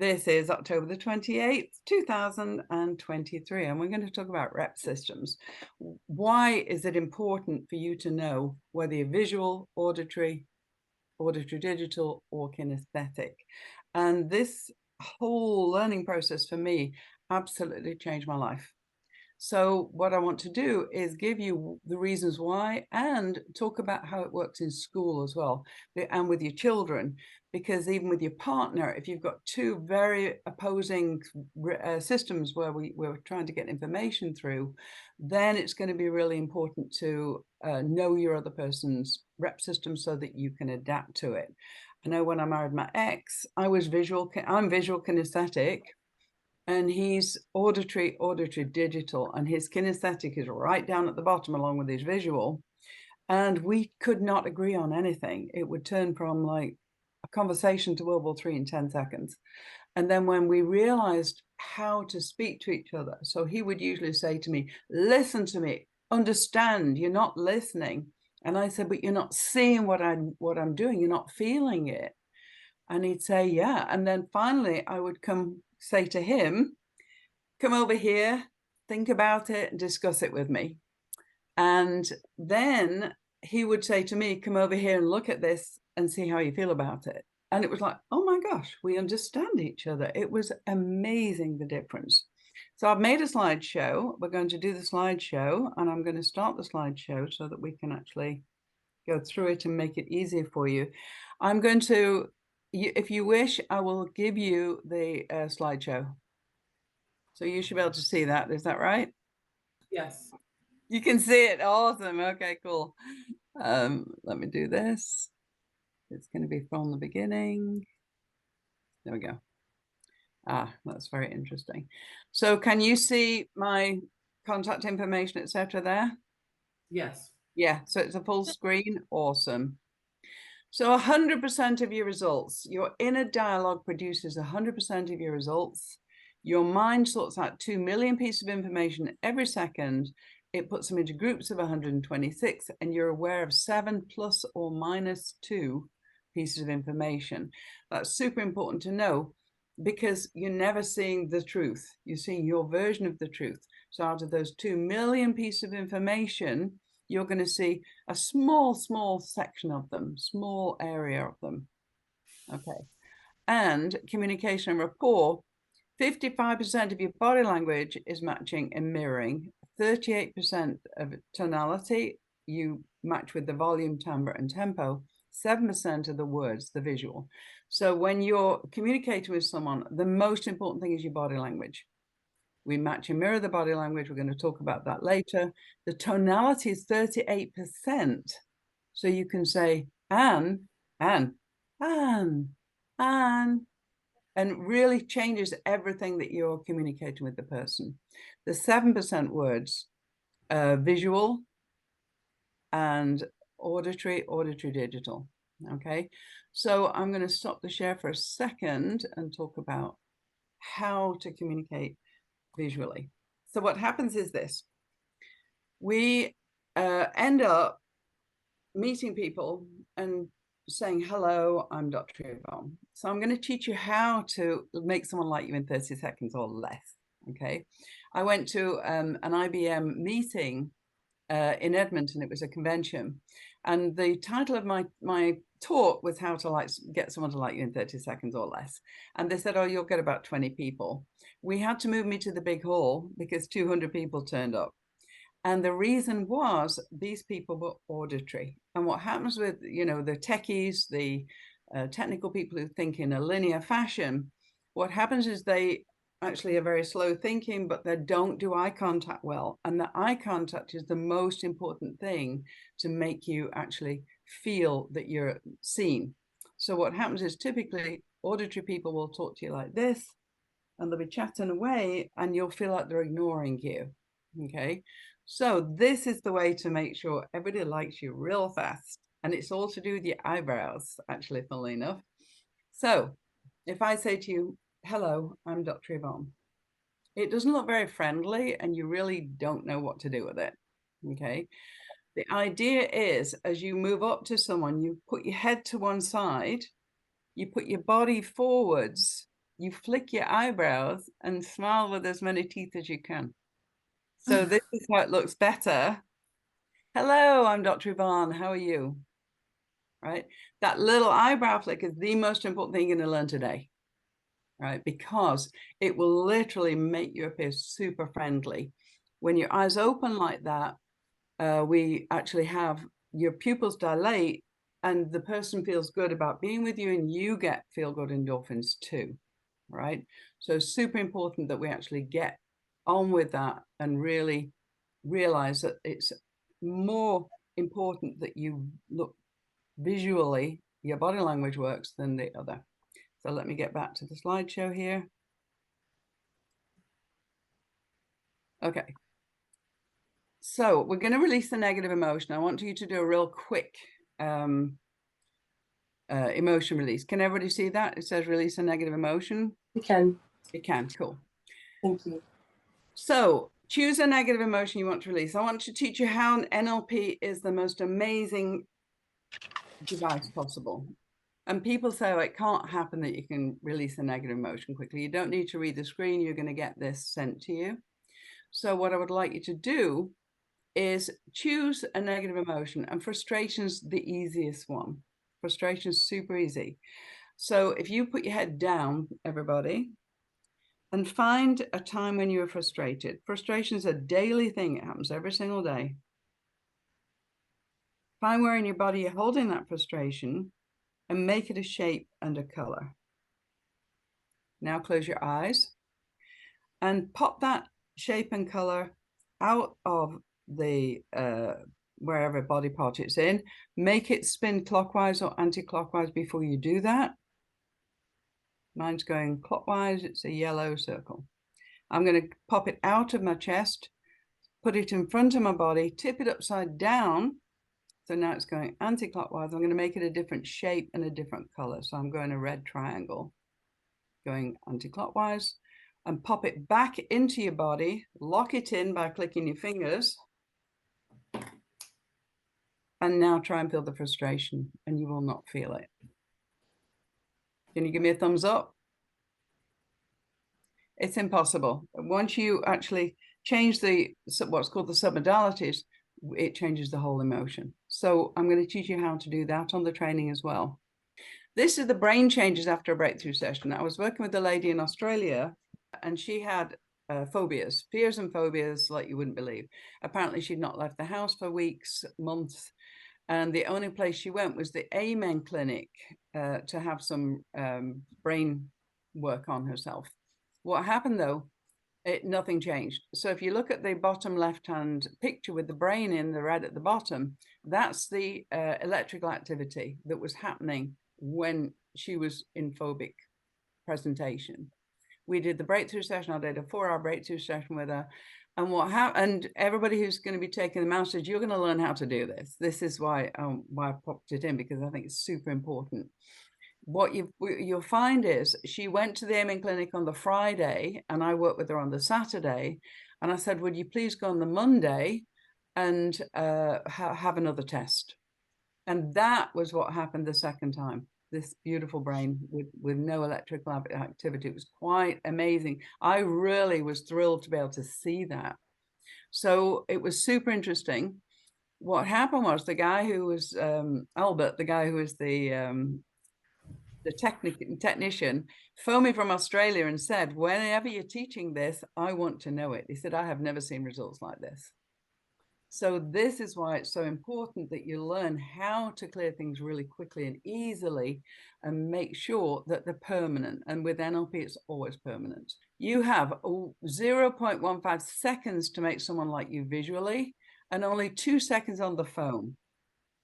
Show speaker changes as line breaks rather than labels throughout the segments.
This is October the 28th, 2023, and we're going to talk about rep systems. Why is it important for you to know whether you're visual, auditory digital, or kinesthetic? And this whole learning process for me absolutely changed my life. So what I want to do is give you the reasons why and talk about how it works in school as well, and with your children, because even with your partner, if you've got two very opposing systems where we're trying to get information through, then it's going to be really important to know your other person's rep system so that you can adapt to it. I know when I married my ex, I'm visual kinesthetic, and he's auditory digital, and his kinesthetic is right down at the bottom along with his visual. And we could not agree on anything. It would turn from like a conversation to World War III in 10 seconds. And then when we realized how to speak to each other, so he would usually say to me, listen to me, understand, you're not listening. And I said, but you're not seeing what I'm doing, you're not feeling it. And he'd say, yeah. And then finally I would say to him, come over here, think about it, and discuss it with me. And then he would say to me, come over here and look at this and see how you feel about it. And it was like, oh my gosh, we understand each other. It was amazing, the difference. So I've made a slideshow. We're going to do the slideshow, and I'm going to start the slideshow so that we can actually go through it and make it easier for you. I'm going to, if you wish, I will give you the slideshow. So you should be able to see that. Is that right?
Yes.
You can see it. Awesome. Okay, cool. Let me do this. It's going to be from the beginning. There we go. Ah, that's very interesting. So can you see my contact information, etc. there?
Yes.
Yeah, so it's a full screen. Awesome. So 100% of your results, your inner dialogue produces 100% of your results. Your mind sorts out 2 million pieces of information every second. It puts them into groups of 126, and you're aware of 7 plus or minus 2 pieces of information. That's super important to know, because you're never seeing the truth. You're seeing your version of the truth. So out of those 2 million pieces of information, you're going to see a small section of them, small area of them. Okay. And communication and rapport, 55% of your body language is matching and mirroring. 38% of tonality, you match with the volume, timbre, and tempo. 7% of the words, the visual. So when you're communicating with someone, the most important thing is your body language. We match and mirror the body language. We're going to talk about that later. The tonality is 38%. So you can say Anne, Anne, Anne, Anne, and really changes everything that you're communicating with the person. The 7% words, visual and auditory digital. Okay, so I'm going to stop the share for a second and talk about how to communicate visually. So what happens is this: we end up meeting people and saying, hello, I'm Dr. Yvonne. So I'm going to teach you how to make someone like you in 30 seconds or less. Okay. I went to an IBM meeting in Edmonton. It was a convention. And the title of my talk was how to get someone to like you in 30 seconds or less. And they said, oh, you'll get about 20 people. We had to move me to the big hall because 200 people turned up. And the reason was these people were auditory. And what happens with, the techies, the technical people who think in a linear fashion, what happens is they actually are very slow thinking, but they don't do eye contact well. And the eye contact is the most important thing to make you actually feel that you're seen. So what happens is typically auditory people will talk to you like this, and they'll be chatting away, and you'll feel like they're ignoring you. Okay. So this is the way to make sure everybody likes you real fast. And it's all to do with your eyebrows, actually, funnily enough. So if I say to you, hello, I'm Dr. Yvonne, it doesn't look very friendly and you really don't know what to do with it. Okay. The idea is, as you move up to someone, you put your head to one side, you put your body forwards, you flick your eyebrows and smile with as many teeth as you can. So this is how it looks better. Hello, I'm Dr. Yvonne. How are you? Right? That little eyebrow flick is the most important thing you're going to learn today. Right? Because it will literally make you appear super friendly. When your eyes open like that, we actually have your pupils dilate and the person feels good about being with you, and you get feel-good endorphins too, right? So super important that we actually get on with that and really realize that it's more important that you look visually, your body language works than the other. So let me get back to the slideshow here. Okay. So we're going to release the negative emotion. I want you to do a real quick emotion release. Can everybody see that? It says release a negative emotion.
We can.
It can. Cool.
Thank you.
So choose a negative emotion you want to release. I want to teach you how NLP is the most amazing device possible. And people say, oh, it can't happen that you can release a negative emotion quickly. You don't need to read the screen. You're going to get this sent to you. So what I would like you to do is choose a negative emotion, and frustration's the easiest one. Frustration is super easy. So if you put your head down, everybody, and find a time when you are frustrated. Frustration is a daily thing. It happens every single day. Find where in your body you're holding that frustration and make it a shape and a color. Now close your eyes and pop that shape and color out of the wherever body part it's in. Make it spin clockwise or anti-clockwise before you do that. Mine's going clockwise. It's a yellow circle. I'm going to pop it out of my chest, put it in front of my body, tip it upside down. So now it's going anti-clockwise. I'm going to make it a different shape and a different color. So I'm going a red triangle, going anti-clockwise, and pop it back into your body. Lock it in by clicking your fingers. And now try and feel the frustration, and you will not feel it. Can you give me a thumbs up? It's impossible. Once you actually change the what's called the submodalities, it changes the whole emotion. So I'm going to teach you how to do that on the training as well. This is the brain changes after a breakthrough session. I was working with a lady in Australia, and she had phobias, fears and phobias like you wouldn't believe. Apparently she'd not left the house for weeks, months, and the only place she went was the Amen Clinic to have some brain work on herself. What happened though, nothing changed. So if you look at the bottom left-hand picture with the brain in the red at the bottom, that's the electrical activity that was happening when she was in phobic presentation. We did the breakthrough session. I did a 4-hour breakthrough session with her. And what happened, everybody who's going to be taking the masters, you're going to learn how to do this. This is why I popped it in, because I think it's super important. What you'll find is she went to the Amen Clinic on the Friday, and I worked with her on the Saturday. And I said, would you please go on the Monday and have another test? And that was what happened the second time. This beautiful brain with no electrical activity. It was quite amazing. I really was thrilled to be able to see that. So it was super interesting. What happened was the guy who was Albert, the guy who was the technician, phoned me from Australia and said, whenever you're teaching this, I want to know it. He said, I have never seen results like this. So this is why it's so important that you learn how to clear things really quickly and easily and make sure that they're permanent. And with NLP, it's always permanent. You have 0.15 seconds to make someone like you visually, and only 2 seconds on the phone.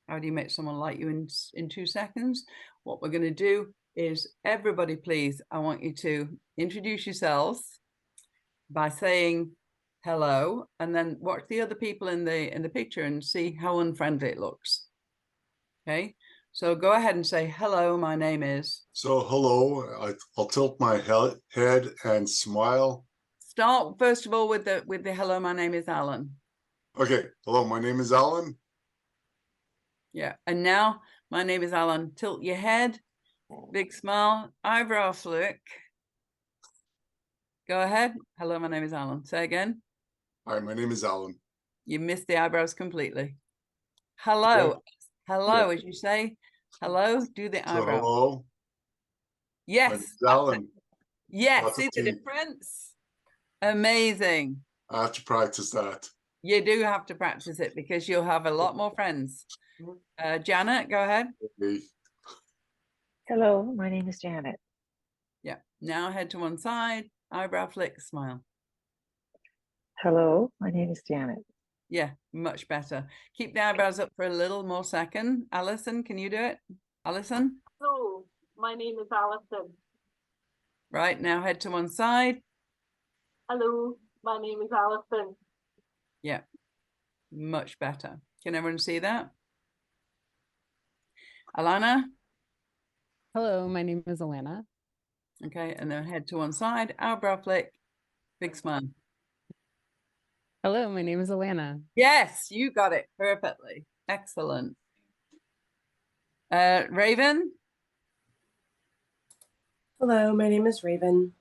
How do you make someone like you in 2 seconds? What we're going to do is, everybody, please, I want you to introduce yourselves by saying hello, and then watch the other people in the picture and see how unfriendly it looks. Okay, so go ahead and say hello, my name is.
So hello, I'll tilt my head and smile.
Start first of all with the hello, my name is Alan.
Okay, hello, my name is Alan.
Yeah, and now my name is Alan. Tilt your head, big smile, eyebrow flick, Go ahead. Hello, my name is Alan. Say again.
Hi, my name is Alan.
You missed the eyebrows completely. Hello. Hello, as you say. Hello, do the
So
eyebrow.
hello, my
Yes.
name is Alan.
Yes,
Lots of
see the
teeth.
difference? Amazing.
I have to practice that.
You do have to practice it because you'll have a lot more friends. Janet, go ahead.
Okay.
Hello, my name is Janet.
Yeah. Now head to one side, eyebrow flick, smile.
Hello, my name is Janet.
Yeah, much better. Keep the eyebrows up for a little more second. Alison, can you do it? Alison?
Hello, my name is Alison.
Right, now head to one side.
Hello, my name is Alison.
Yeah, much better. Can everyone see that? Alana?
Hello, my name is Alana.
Okay, and then head to one side, eyebrow flick, big smile.
Hello, my name is Alana.
Yes, you got it perfectly. Excellent. Raven?
Hello, my name is Raven.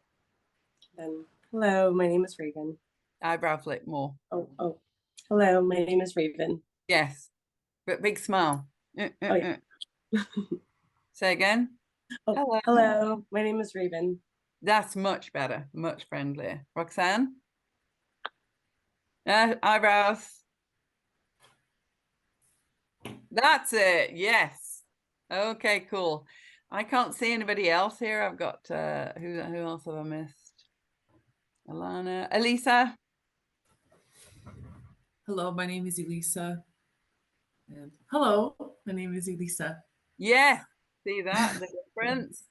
Then, hello, my name is Raven.
Eyebrow flick more.
Oh. Hello, my name is Raven.
Yes, but big smile.
Oh, yeah.
Say again.
Oh, hello, my name is Raven.
That's much better, much friendlier. Roxanne? Eyebrows. That's it. Yes. Okay, cool. I can't see anybody else here. I've got who else have I missed? Alana, Elisa.
Hello, my name is Elisa. And hello, my name is Elisa.
Yes. See that the difference.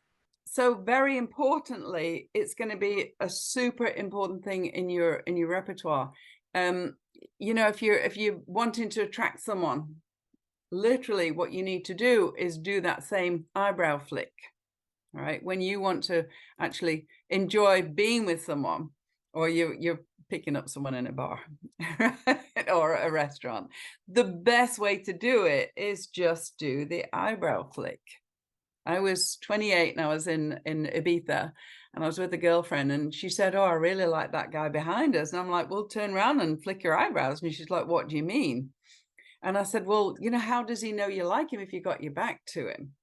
So very importantly, it's going to be a super important thing in your repertoire. You know, if you're wanting to attract someone, literally what you need to do is do that same eyebrow flick. All right, when you want to actually enjoy being with someone, or you're picking up someone in a bar or a restaurant, the best way to do it is just do the eyebrow flick. I was 28 and I was in Ibiza, and I was with a girlfriend, and she said, "Oh, I really like that guy behind us." And I'm like, "Well, turn around and flick your eyebrows." And she's like, "What do you mean?" And I said, "Well, you know, how does he know you like him if you got your back to him?"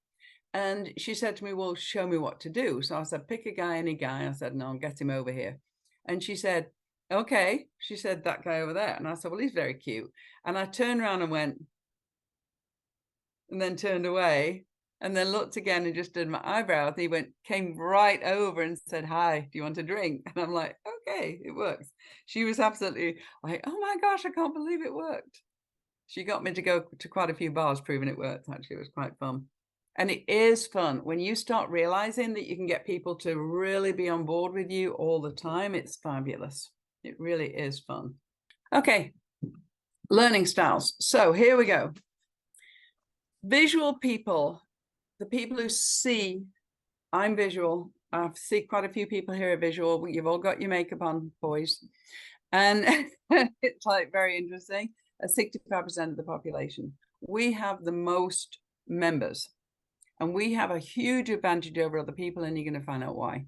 And she said to me, "Well, show me what to do." So I said, "Pick a guy, any guy." I said, "No, I'll get him over here." And she said, "Okay." She said, "That guy over there." And I said, "Well, he's very cute." And I turned around and went, and then turned away, and then looked again and just did my eyebrows. He came right over and said, "Hi, do you want a drink?" And I'm like, "Okay, it works." She was absolutely like, "Oh my gosh, I can't believe it worked." She got me to go to quite a few bars proving it worked. Actually, it was quite fun. And it is fun when you start realizing that you can get people to really be on board with you all the time. It's fabulous. It really is fun. Okay, learning styles. So here we go. Visual people, the people who see, I'm visual. I see quite a few people here are visual. You've all got your makeup on, boys. And it's like very interesting. 65% of the population. We have the most members, and we have a huge advantage over other people, and you're going to find out why.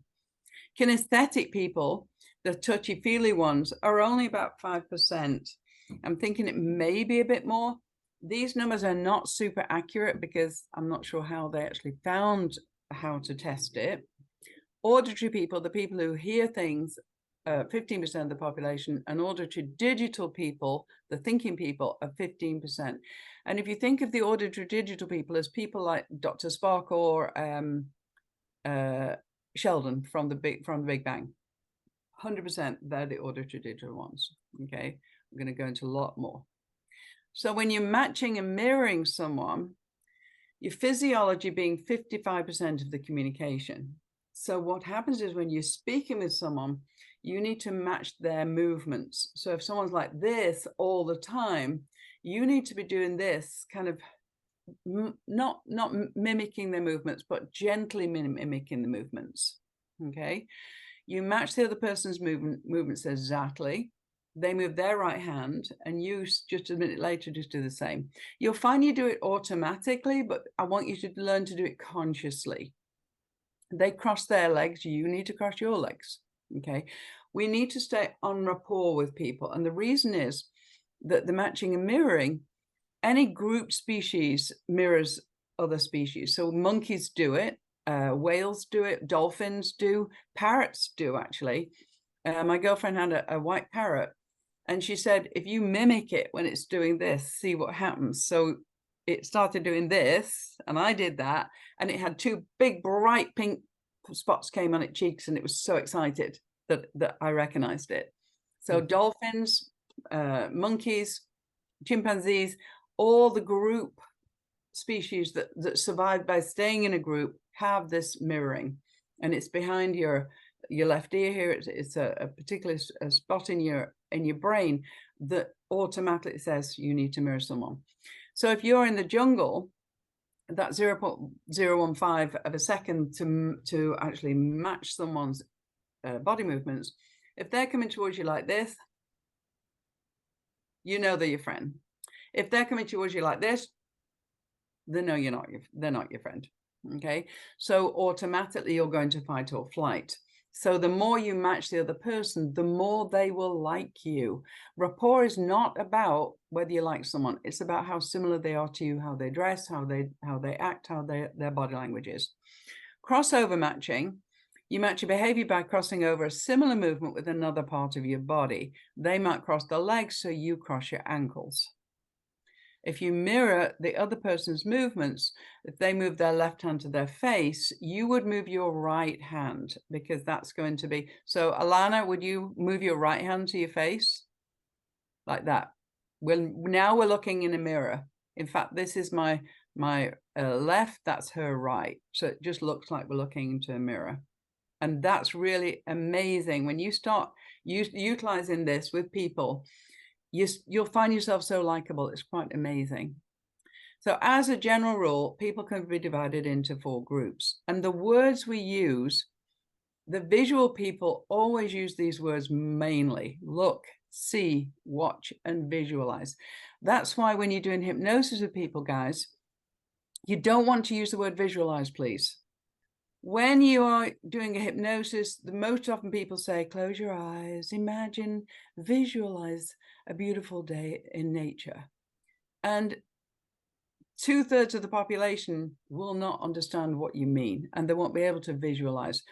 Kinesthetic people, the touchy-feely ones, are only about 5%. I'm thinking it may be a bit more. These numbers are not super accurate because I'm not sure how they actually found how to test it. Auditory people, the people who hear things, 15% of the population, and auditory digital people, the thinking people, are 15%. And if you think of the auditory digital people as people like Dr. Spock or Sheldon from the Big Bang, 100%, they're the auditory digital ones. Okay, I'm going to go into a lot more. So when you're matching and mirroring someone, your physiology being 55% of the communication. So what happens is when you're speaking with someone, you need to match their movements. So if someone's like this all the time, you need to be doing this, kind of not mimicking their movements, but gently mimicking the movements. Okay, you match the other person's movements exactly. They move their right hand, and you just a minute later just do the same. You'll find you do it automatically, but I want you to learn to do it consciously. They cross their legs, you need to cross your legs. Okay, we need to stay on rapport with people. And the reason is that the matching and mirroring, any group species mirrors other species. So monkeys do it, whales do it, dolphins do, parrots do actually. My girlfriend had a white parrot, and she said, if you mimic it when it's doing this, see what happens. So it started doing this, and I did that, and it had two big bright pink spots came on its cheeks, and it was so excited that I recognized it. So dolphins, monkeys, chimpanzees, all the group species that survive by staying in a group have this mirroring, and it's behind your left ear here. It's a particular spot in your brain that automatically says you need to mirror someone. So if you're in the jungle, that 0.015 of a second to actually match someone's body movements, if they're coming towards you like this, you know they're your friend. If they're coming towards you like this, they know they're not your friend. Okay, so automatically you're going to fight or flight. So the more you match the other person, the more they will like you. Rapport is not about whether you like someone. It's about how similar they are to you, how they dress, how they act, how their body language is. Crossover matching, you match your behavior by crossing over a similar movement with another part of your body. They might cross the legs, so you cross your ankles. If you mirror the other person's movements, if they move their left hand to their face, you would move your right hand, because that's going to be, so Alana, would you move your right hand to your face? Like that. Now we're looking in a mirror. In fact, this is my left, that's her right. So it just looks like we're looking into a mirror. And that's really amazing. When you start utilizing this with people, you'll find yourself so likable. It's quite amazing. So as a general rule, people can be divided into 4 groups. And the words we use, the visual people always use these words mainly: look, see, watch, and visualize. That's why when you're doing hypnosis with people, guys, you don't want to use the word visualize, please. When you are doing a hypnosis, the most often people say, close your eyes, imagine, visualize a beautiful day in nature. And 2/3 of the population will not understand what you mean, and they won't be able to visualize.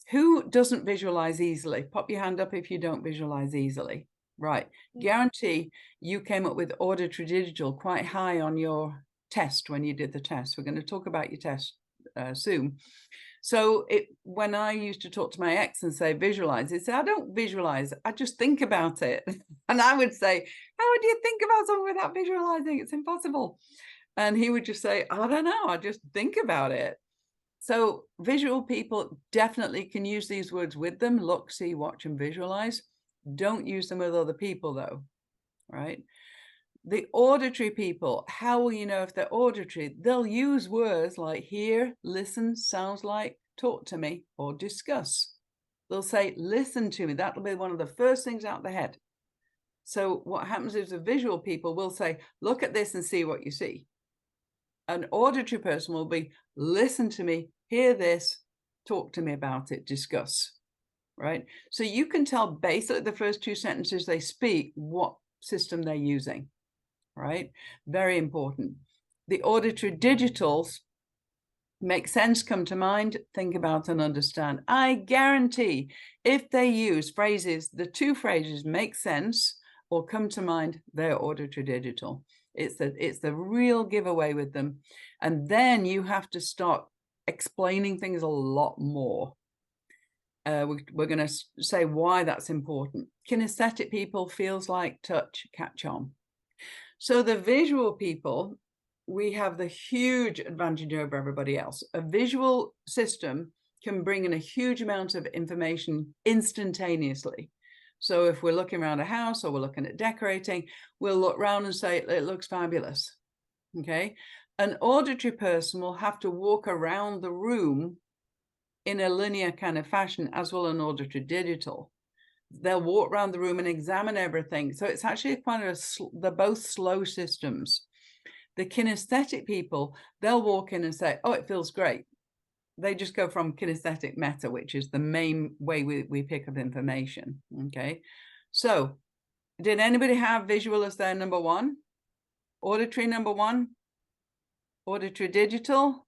Who doesn't visualize easily? Pop your hand up if you don't visualize easily. Right. Guarantee you came up with auditory digital quite high on your test when you did the test. We're going to talk about your test soon. So when I used to talk to my ex and say visualize, he'd say, I don't visualize, I just think about it. And I would say, how would you think about something without visualizing? It's impossible. And he would just say, I don't know, I just think about it. So visual people definitely can use these words with them: look, see, watch, and visualize. Don't use them with other people though, right? The auditory people, how will you know if they're auditory? They'll use words like hear, listen, sounds like, talk to me, or discuss. They'll say, listen to me. That'll be one of the first things out of the head. So what happens is the visual people will say, look at this and see what you see. An auditory person will be, listen to me, hear this, talk to me about it, discuss, right? So you can tell basically the first 2 sentences they speak what system they're using. Right? Very important. The auditory digitals make sense, come to mind, think about and understand. I guarantee if they use phrases, the 2 phrases make sense or come to mind, they're auditory digital. It's the real giveaway with them. And then you have to start explaining things a lot more. We're going to say why that's important. Kinesthetic people, feels like, touch, catch on. So the visual people, we have the huge advantage over everybody else. A visual system can bring in a huge amount of information instantaneously. So if we're looking around a house or we're looking at decorating, we'll look around and say, it looks fabulous. Okay. An auditory person will have to walk around the room in a linear kind of fashion, as will an auditory digital. They'll walk around the room and examine everything. So it's actually quite they're both slow systems. The kinesthetic people, they'll walk in and say, oh, it feels great. they just go from kinesthetic meta, which is the main way we pick up information. Okay. So did anybody have visual as their number one? Auditory number one? Auditory digital?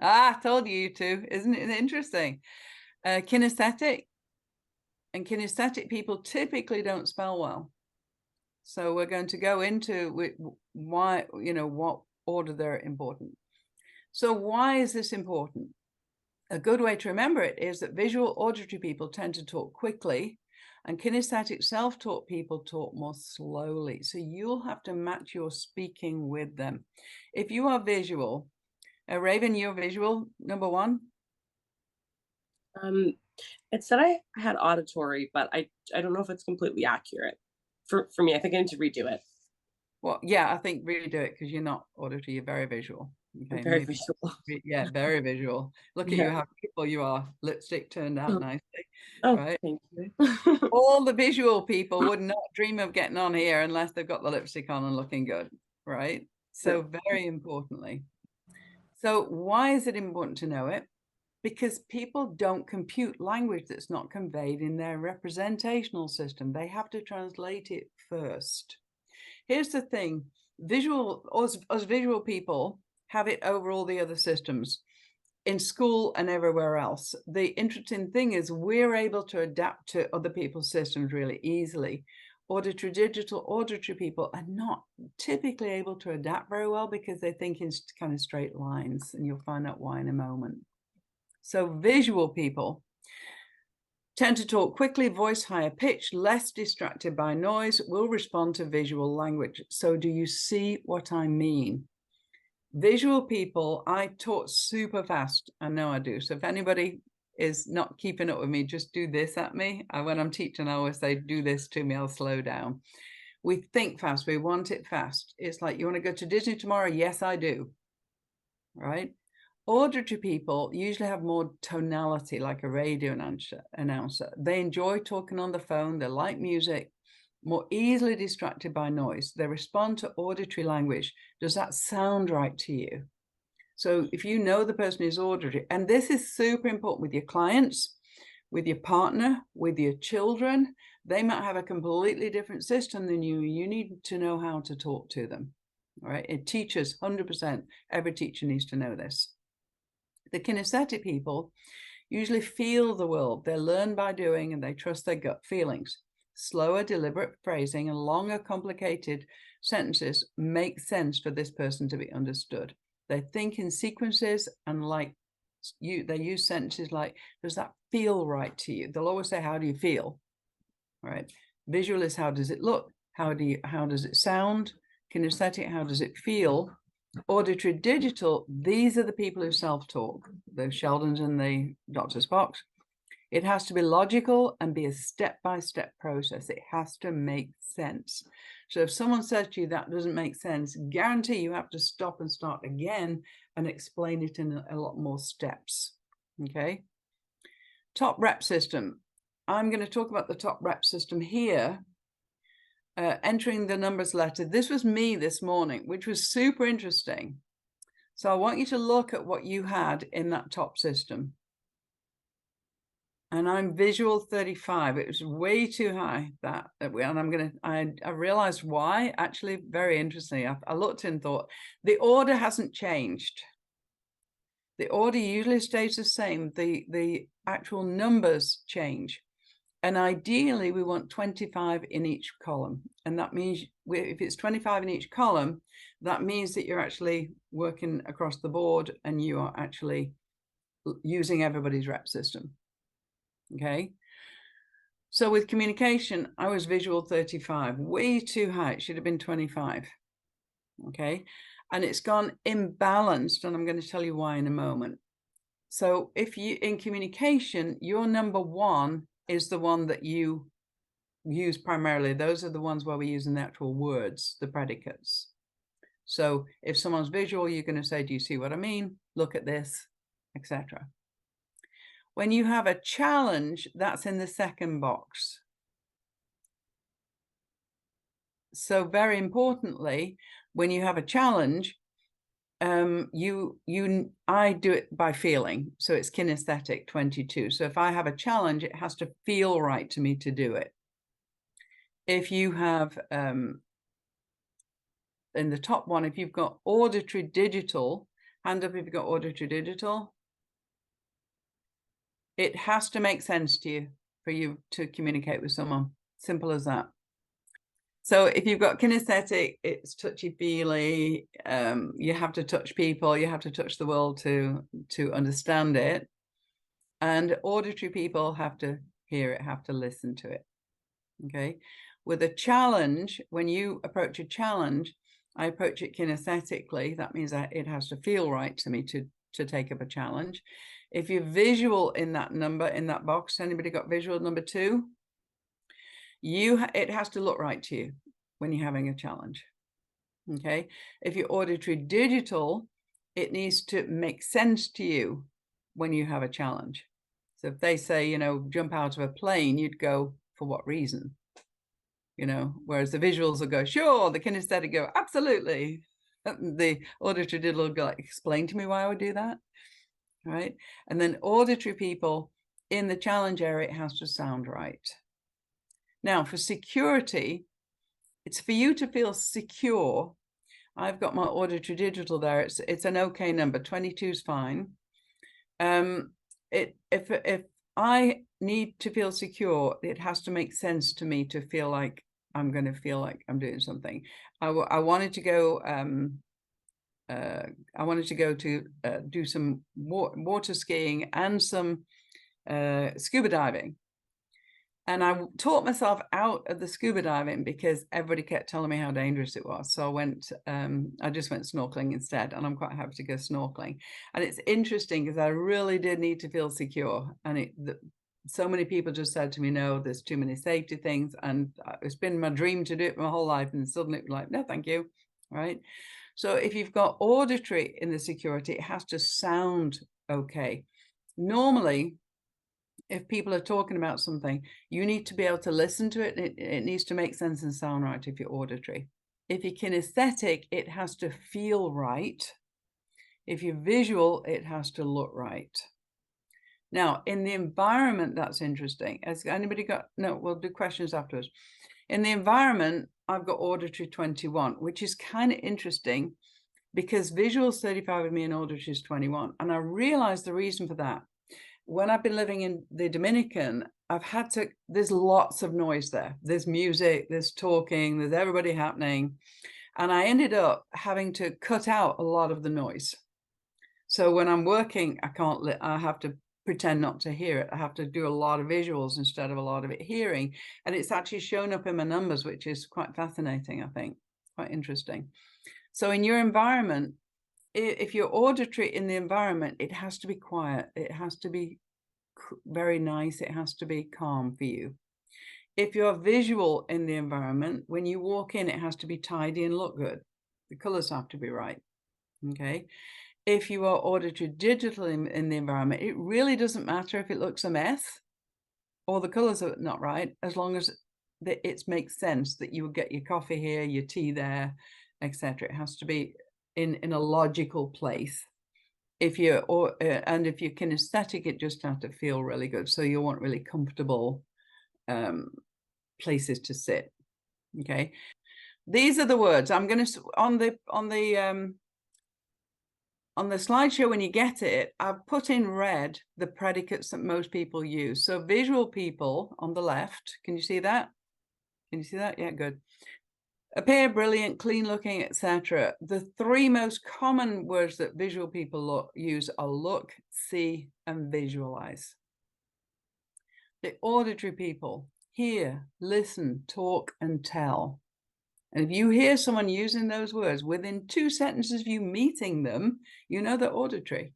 Ah, I told you two. Isn't it interesting? Kinesthetic. And kinesthetic people typically don't spell well. So we're going to go into why, what order they're important. So why is this important? A good way to remember it is that visual auditory people tend to talk quickly, and kinesthetic self-taught people talk more slowly. So you'll have to match your speaking with them. If you are visual, Raven, you're visual, number one?
It said I had auditory, but I don't know if it's completely accurate. For me, I think I need to redo it.
Well, yeah, I think redo it because you're not auditory, you're very visual. Okay,
Very
maybe-
visual.
Yeah, very visual. Look at you,
Yeah.
how beautiful you are. Lipstick turned out
Oh.
nicely.
Oh,
Right.
thank you.
All the visual people would not dream of getting on here unless they've got the lipstick on and looking good, right? So very importantly. So why is it important to know it? Because people don't compute language that's not conveyed in their representational system. They have to translate it first. Here's the thing, us visual people have it over all the other systems in school and everywhere else. The interesting thing is we're able to adapt to other people's systems really easily. Auditory digital auditory people are not typically able to adapt very well because they think in kind of straight lines, and you'll find out why in a moment. So visual people tend to talk quickly, voice higher pitch, less distracted by noise, will respond to visual language. So do you see what I mean? Visual people, I talk super fast. I know I do. So if anybody is not keeping up with me, just do this at me. When I'm teaching, I always say, do this to me, I'll slow down. We think fast, we want it fast. It's like, you want to go to Disney tomorrow? Yes, I do. Right? Auditory people usually have more tonality, like a radio announcer. They enjoy talking on the phone. They like music, more easily distracted by noise. They respond to auditory language. Does that sound right to you? So if you know the person is auditory, and this is super important with your clients, with your partner, with your children, they might have a completely different system than you. You need to know how to talk to them. All right. It teaches 100%. Every teacher needs to know this. The kinesthetic people usually feel the world. They learn by doing, and they trust their gut feelings. Slower, deliberate phrasing and longer, complicated sentences make sense for this person to be understood. They think in sequences, and they use sentences like, does that feel right to you? They'll always say, how do you feel? All right. Visual is, how does it look? How does it sound? Kinesthetic, how does it feel? Auditory digital, these are the people who self-talk, the Sheldons and the Dr. Spocks. It has to be logical and be a step-by-step process. It has to make sense. So if someone says to you that doesn't make sense, guarantee you have to stop and start again and explain it in a lot more steps. Okay. Top rep system. I'm going to talk about the top rep system here. Entering the numbers letter. This was me this morning, which was super interesting. So I want you to look at what you had in that top system. And I'm visual 35. It was way too high, that. And I realized why. Actually, very interesting. I looked and thought, the order hasn't changed. The order usually stays the same. The actual numbers change. And ideally, we want 25 in each column. And that means if it's 25 in each column, that means that you're actually working across the board and you are actually using everybody's rep system. Okay. So with communication, I was visual 35, way too high. It should have been 25. Okay. And it's gone imbalanced. And I'm going to tell you why in a moment. So if you, in communication, your number one is the one that you use primarily. Those are the ones where we're using the actual words, the predicates. So if someone's visual, you're going to say, do you see what I mean? Look at this, etc. When you have a challenge, that's in the second box. So very importantly, when you have a challenge, I do it by feeling. So it's kinesthetic 22. So if I have a challenge, it has to feel right to me to do it. If you have, in the top one, if you've got auditory digital, hand up if you've got auditory digital. It has to make sense to you for you to communicate with someone. Simple as that. So if you've got kinesthetic, it's touchy-feely. You have to touch people. You have to touch the world to understand it. And auditory people have to hear it, have to listen to it. Okay. With a challenge, when you approach a challenge, I approach it kinesthetically. That means that it has to feel right to me to take up a challenge. If you're visual in that number, in that box, anybody got visual number 2? It has to look right to you when you're having a challenge. Okay. If you're auditory digital, it needs to make sense to you when you have a challenge. So if they say, you know, jump out of a plane, you'd go, for what reason? You know, whereas the visuals will go, sure, the kinesthetic go, absolutely. The auditory digital will go, like, explain to me why I would do that. Right. And then auditory people in the challenge area, it has to sound right. Now for security, it's for you to feel secure. I've got my auditory digital there. It's an okay number. 22 is fine. If I need to feel secure, it has to make sense to me to feel like I'm going to feel like I'm doing something. I wanted to go. I wanted to go to do some water skiing and some scuba diving. And I taught myself out of the scuba diving because everybody kept telling me how dangerous it was. So I just went snorkeling instead, and I'm quite happy to go snorkeling. And it's interesting because I really did need to feel secure. And so many people just said to me, no, there's too many safety things. And it's been my dream to do it my whole life. And suddenly it was like, no, thank you. Right. So if you've got auditory in the security, it has to sound okay. Normally, if people are talking about something, you need to be able to listen to it. It needs to make sense and sound right if you're auditory. If you're kinesthetic, it has to feel right. If you're visual, it has to look right. Now, in the environment, that's interesting. Has anybody got, no, we'll do questions afterwards. In the environment, I've got auditory 21, which is kind of interesting because visual is 35 with me and auditory is 21. And I realized the reason for that. When I've been living in the Dominican, there's lots of noise there. There's music, there's talking, there's everybody happening. And I ended up having to cut out a lot of the noise. So when I'm working, I have to pretend not to hear it. I have to do a lot of visuals instead of a lot of it hearing. And it's actually shown up in my numbers, which is quite fascinating, I think, quite interesting. So in your environment, if you're auditory in the environment, it has to be quiet. It has to be very nice. It has to be calm for you. If you're visual in the environment, when you walk in, it has to be tidy and look good. The colors have to be right. Okay. If you are auditory digital in the environment, it really doesn't matter if it looks a mess or the colors are not right, as long as it makes sense that you would get your coffee here, your tea there, etc. It has to be in a logical place. If you're kinesthetic, it just has to feel really good. So you want really comfortable places to sit. Okay, these are the words I'm going to on the slideshow. When you get it, I've put in red the predicates that most people use. So visual people on the left, can you see that? Can you see that? Yeah, good. Appear, brilliant, clean looking, etc. The 3 most common words that visual people use are look, see, and visualize. The auditory people hear, listen, talk, and tell. And if you hear someone using those words within 2 sentences of you meeting them, you know they're auditory.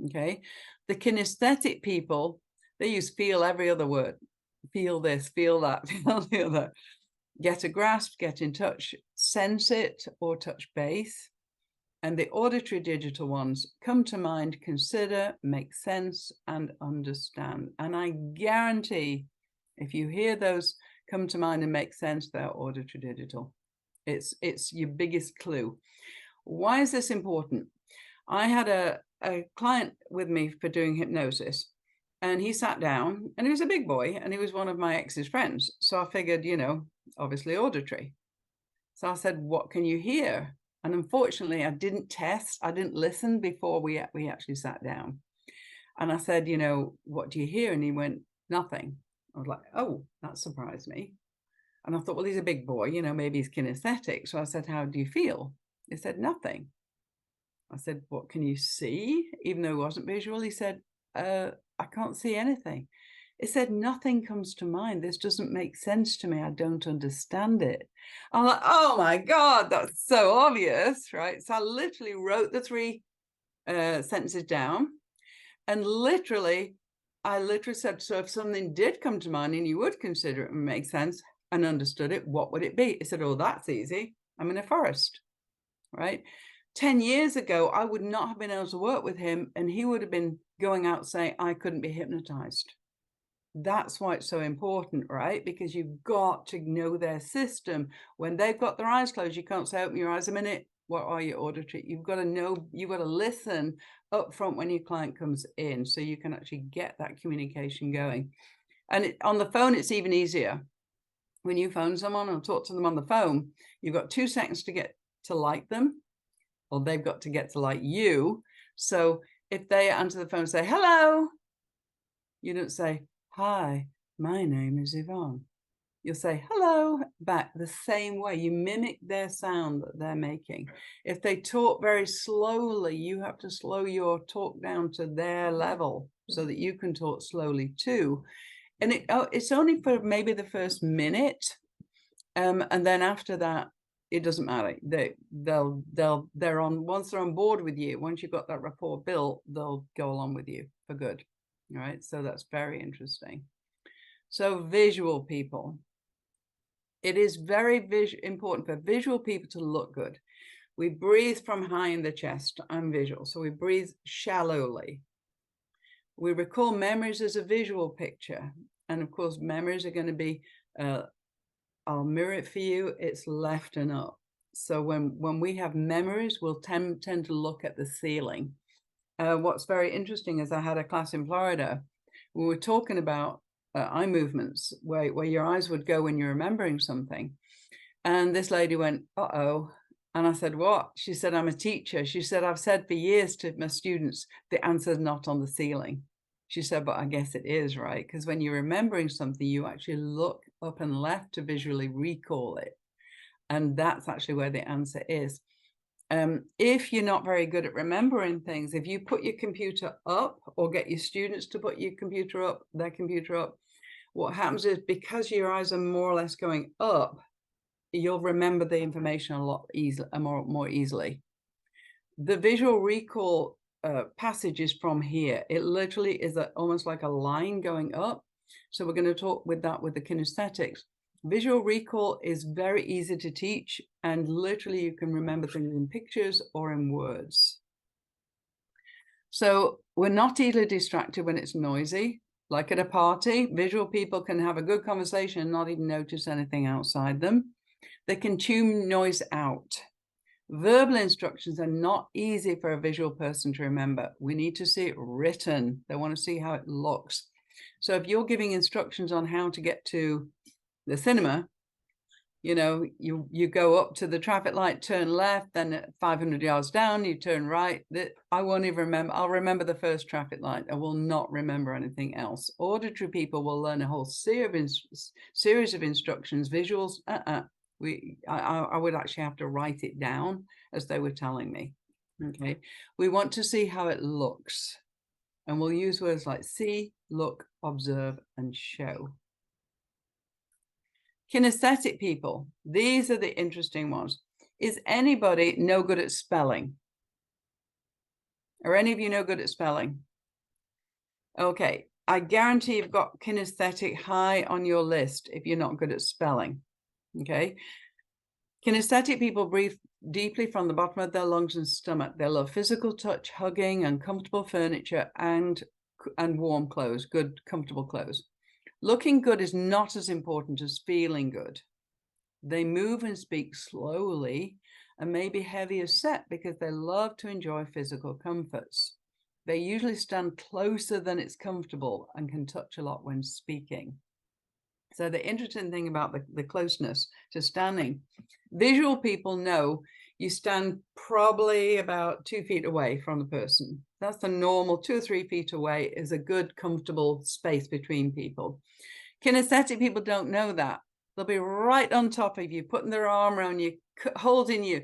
Okay. The kinesthetic people, they use feel every other word. Feel this, feel that, feel the other. Get a grasp, get in touch, sense it, or touch base. And the auditory digital ones come to mind, consider, make sense, and understand. And I guarantee if you hear those come to mind and make sense, they're auditory digital. It's your biggest clue. Why is this important? I had a client with me for doing hypnosis, and he sat down, and he was a big boy, and he was one of my ex's friends. So I figured, you know, obviously auditory. So I said, what can you hear? And unfortunately, I didn't test. I didn't listen before we actually sat down. And I said, you know, what do you hear? And he went, nothing. I was like, oh, that surprised me. And I thought, well, he's a big boy, you know, maybe he's kinesthetic. So I said, how do you feel? He said, nothing. I said, what can you see? Even though it wasn't visual, he said, I can't see anything. He said, nothing comes to mind. This doesn't make sense to me. I don't understand it. I'm like, oh my God, that's so obvious, right? So I literally wrote the 3 sentences down. And I literally said, so if something did come to mind and you would consider it and make sense and understood it, what would it be? He said, oh, that's easy. I'm in a forest, right? 10 years ago, I would not have been able to work with him, and he would have been going out saying, I couldn't be hypnotized. That's why it's so important, right? Because you've got to know their system. When they've got their eyes closed, you can't say, open your eyes a minute. What are you auditory? You've got to know, you've got to listen up front when your client comes in, so you can actually get that communication going. And on the phone, it's even easier. When you phone someone or talk to them on the phone, you've got 2 seconds to get to like them, or they've got to get to like you. So if they answer the phone and say, hello, you don't say, hi, my name is Yvonne. You'll say hello back the same way. You mimic their sound that they're making. If they talk very slowly, you have to slow your talk down to their level so that you can talk slowly too. And it's only for maybe the first minute. And then after that, it doesn't matter. They're on, once they're on board with you, once you've got that rapport built, they'll go along with you for good. All right. So that's very interesting. So visual people. It is very important for visual people to look good. We breathe from high in the chest. I'm visual. So we breathe shallowly. We recall memories as a visual picture. And of course, memories are going to be, I'll mirror it for you. It's left and up. So when we have memories, we'll tend to look at the ceiling. What's very interesting is I had a class in Florida. We were talking about eye movements, where your eyes would go when you're remembering something. And this lady went, uh-oh. And I said, what? She said, I'm a teacher. She said, I've said for years to my students, the answer's not on the ceiling. She said, but I guess it is, right? Because when you're remembering something, you actually look up and left to visually recall it. And that's actually where the answer is. If you're not very good at remembering things, if you put your computer up or get your students to put your computer up, their computer up, what happens is, because your eyes are more or less going up, you'll remember the information a lot easier, more easily. The visual recall passage is from here. It literally is almost like a line going up. So we're going to talk with that with the kinesthetics. Visual recall is very easy to teach, and literally you can remember things in pictures or in words. So we're not easily distracted when it's noisy. Like at a party, visual people can have a good conversation and not even notice anything outside them. They can tune noise out. Verbal instructions are not easy for a visual person to remember. We need to see it written. They want to see how it looks. So if you're giving instructions on how to get to the cinema, you know, you go up to the traffic light, turn left, then 500 yards down, you turn right. I won't even remember. I'll remember the first traffic light. I will not remember anything else. Auditory people will learn a whole series of instructions. Visuals, I would actually have to write it down as they were telling me. Okay, we want to see how it looks, and we'll use words like see, look, observe, and show. Kinesthetic people, these are the interesting ones. Is anybody no good at spelling? Are any of you no good at spelling? Okay, I guarantee you've got kinesthetic high on your list if you're not good at spelling. Okay, kinesthetic people breathe deeply from the bottom of their lungs and stomach. They love physical touch, hugging, and comfortable furniture, and warm clothes, good, comfortable clothes. Looking good is not as important as feeling good. They move and speak slowly, and maybe heavier set because they love to enjoy physical comforts. They usually stand closer than it's comfortable and can touch a lot when speaking. So the interesting thing about the closeness to standing, visual people know you stand probably about 2 feet away from the person. That's the normal, 2 or 3 feet away is a good, comfortable space between people. Kinesthetic people don't know that. They'll be right on top of you, putting their arm around you, holding you,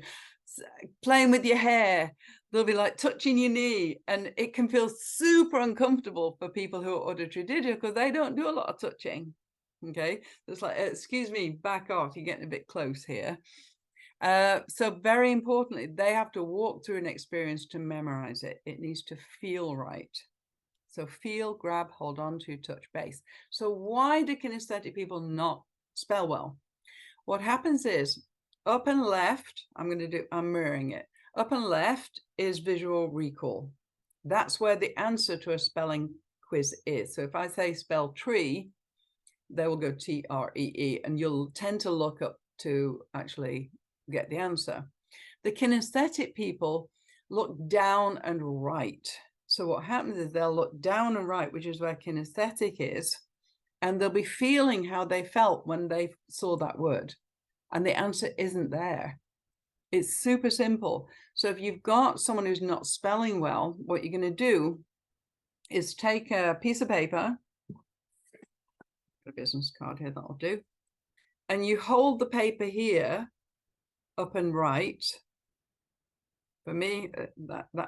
playing with your hair. They'll be like touching your knee, and it can feel super uncomfortable for people who are auditory digital because they don't do a lot of touching. Okay, it's like, excuse me, back off, you're getting a bit close here. So very importantly, they have to walk through an experience to memorize it. It needs to feel right. So feel, grab, hold on to, touch base. So why do kinesthetic people not spell well? What happens is up and left, I'm mirroring it. Up and left is visual recall. That's where the answer to a spelling quiz is. So if I say spell tree, they will go T-R-E-E, and you'll tend to look up to actually get the answer. The kinesthetic people look down and right. So what happens is they'll look down and right, which is where kinesthetic is, and they'll be feeling how they felt when they saw that word. And the answer isn't there. It's super simple. So if you've got someone who's not spelling well, what you're going to do is take a piece of paper, a business card here, that'll do, and you hold the paper here up and right. For me,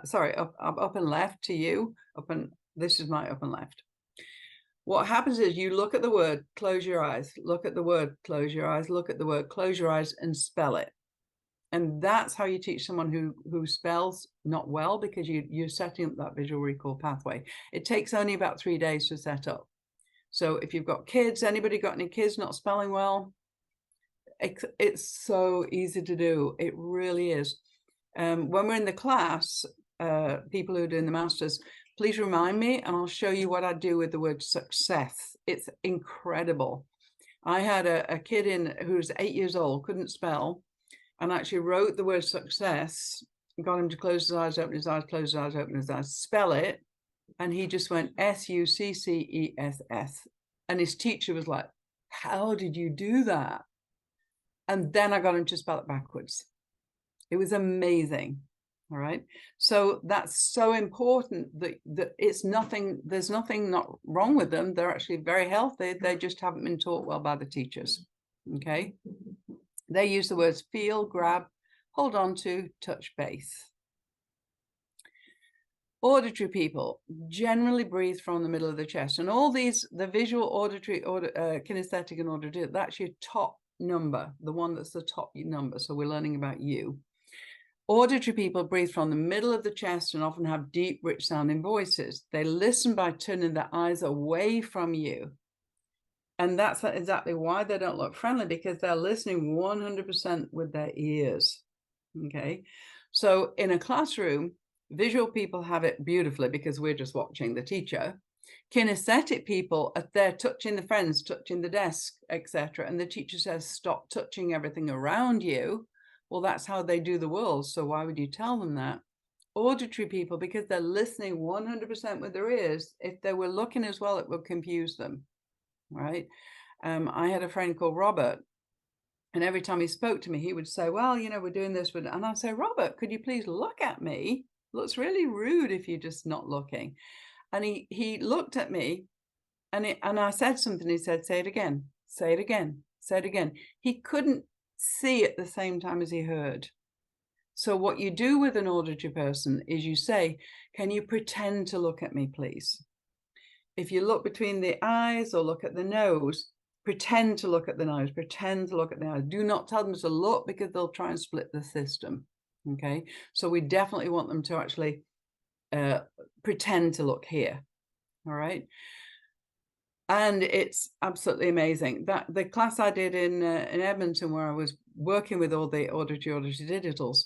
sorry, up and left to you, this is my up and left. What happens is you look at the word, close your eyes, look at the word, close your eyes, look at the word, close your eyes, and spell it. And that's how you teach someone who spells not well, because you're setting up that visual recall pathway. It takes only about 3 days to set up. So if you've got kids, anybody got any kids not spelling well? It's so easy to do. It really is. When we're in the class, people who are doing the masters, please remind me and I'll show you what I do with the word success. It's incredible. I had a kid who was 8 years old, couldn't spell, and actually wrote the word success, got him to close his eyes, open his eyes, close his eyes, open his eyes, spell it. And he just went S-U-C-C-E-S-S. And his teacher was like, how did you do that? And then I got him to spell it backwards. It was amazing. All right. So that's so important that there's nothing not wrong with them. They're actually very healthy. They just haven't been taught well by the teachers. Okay. They use the words feel, grab, hold on to, touch base. Auditory people generally breathe from the middle of the chest, and all these, the visual, auditory, kinesthetic, and auditory, that's your top number, the one that's the top number. So we're learning about you. Auditory people breathe from the middle of the chest and often have deep, rich sounding voices. They listen by turning their eyes away from you. And that's exactly why they don't look friendly, because they're listening 100% with their ears. Okay. So in a classroom, visual people have it beautifully because we're just watching the teacher. Kinesthetic people are there touching the friends, touching the desk, etc. And the teacher says, stop touching everything around you. Well, that's how they do the world. So why would you tell them that? Auditory people, because they're listening 100% with their ears, if they were looking as well, it would confuse them, right? I had a friend called Robert, and every time he spoke to me, he would say, well, you know, we're doing this. And I'd say, Robert, could you please look at me? Looks really rude if you're just not looking. And he looked at me, and I said something. He said, say it again, say it again, say it again. He couldn't see at the same time as he heard. So what you do with an auditory person is you say, can you pretend to look at me, please? If you look between the eyes or look at the nose, pretend to look at the nose, pretend to look at the eyes. Do not tell them to look, because they'll try and split the system. Okay, so we definitely want them to actually pretend to look here. All right. And it's absolutely amazing that the class I did in Edmonton, where I was working with all the auditory digitals,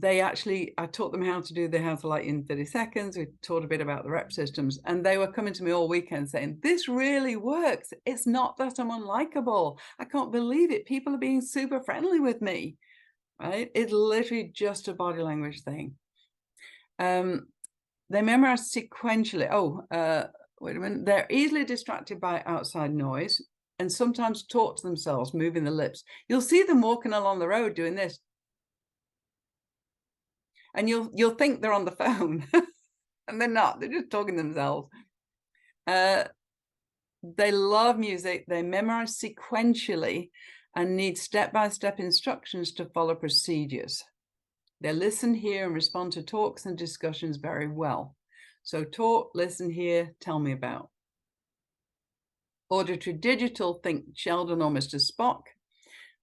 I taught them how to do the How to Light in 30 seconds. We taught a bit about the rep systems, and they were coming to me all weekend saying, this really works. It's not that I'm unlikable. I can't believe it. People are being super friendly with me. right? It's literally just a body language thing. They memorize sequentially. Wait a minute. They're easily distracted by outside noise and sometimes talk to themselves, moving the lips. You'll see them walking along the road doing this. And you'll think they're on the phone. And they're not. They're just talking to themselves. They love music. They memorize sequentially and need step-by-step instructions to follow procedures. They listen, hear, and respond to talks and discussions very well. So talk, listen, hear, tell me about. Auditory digital, think Sheldon or Mr. Spock.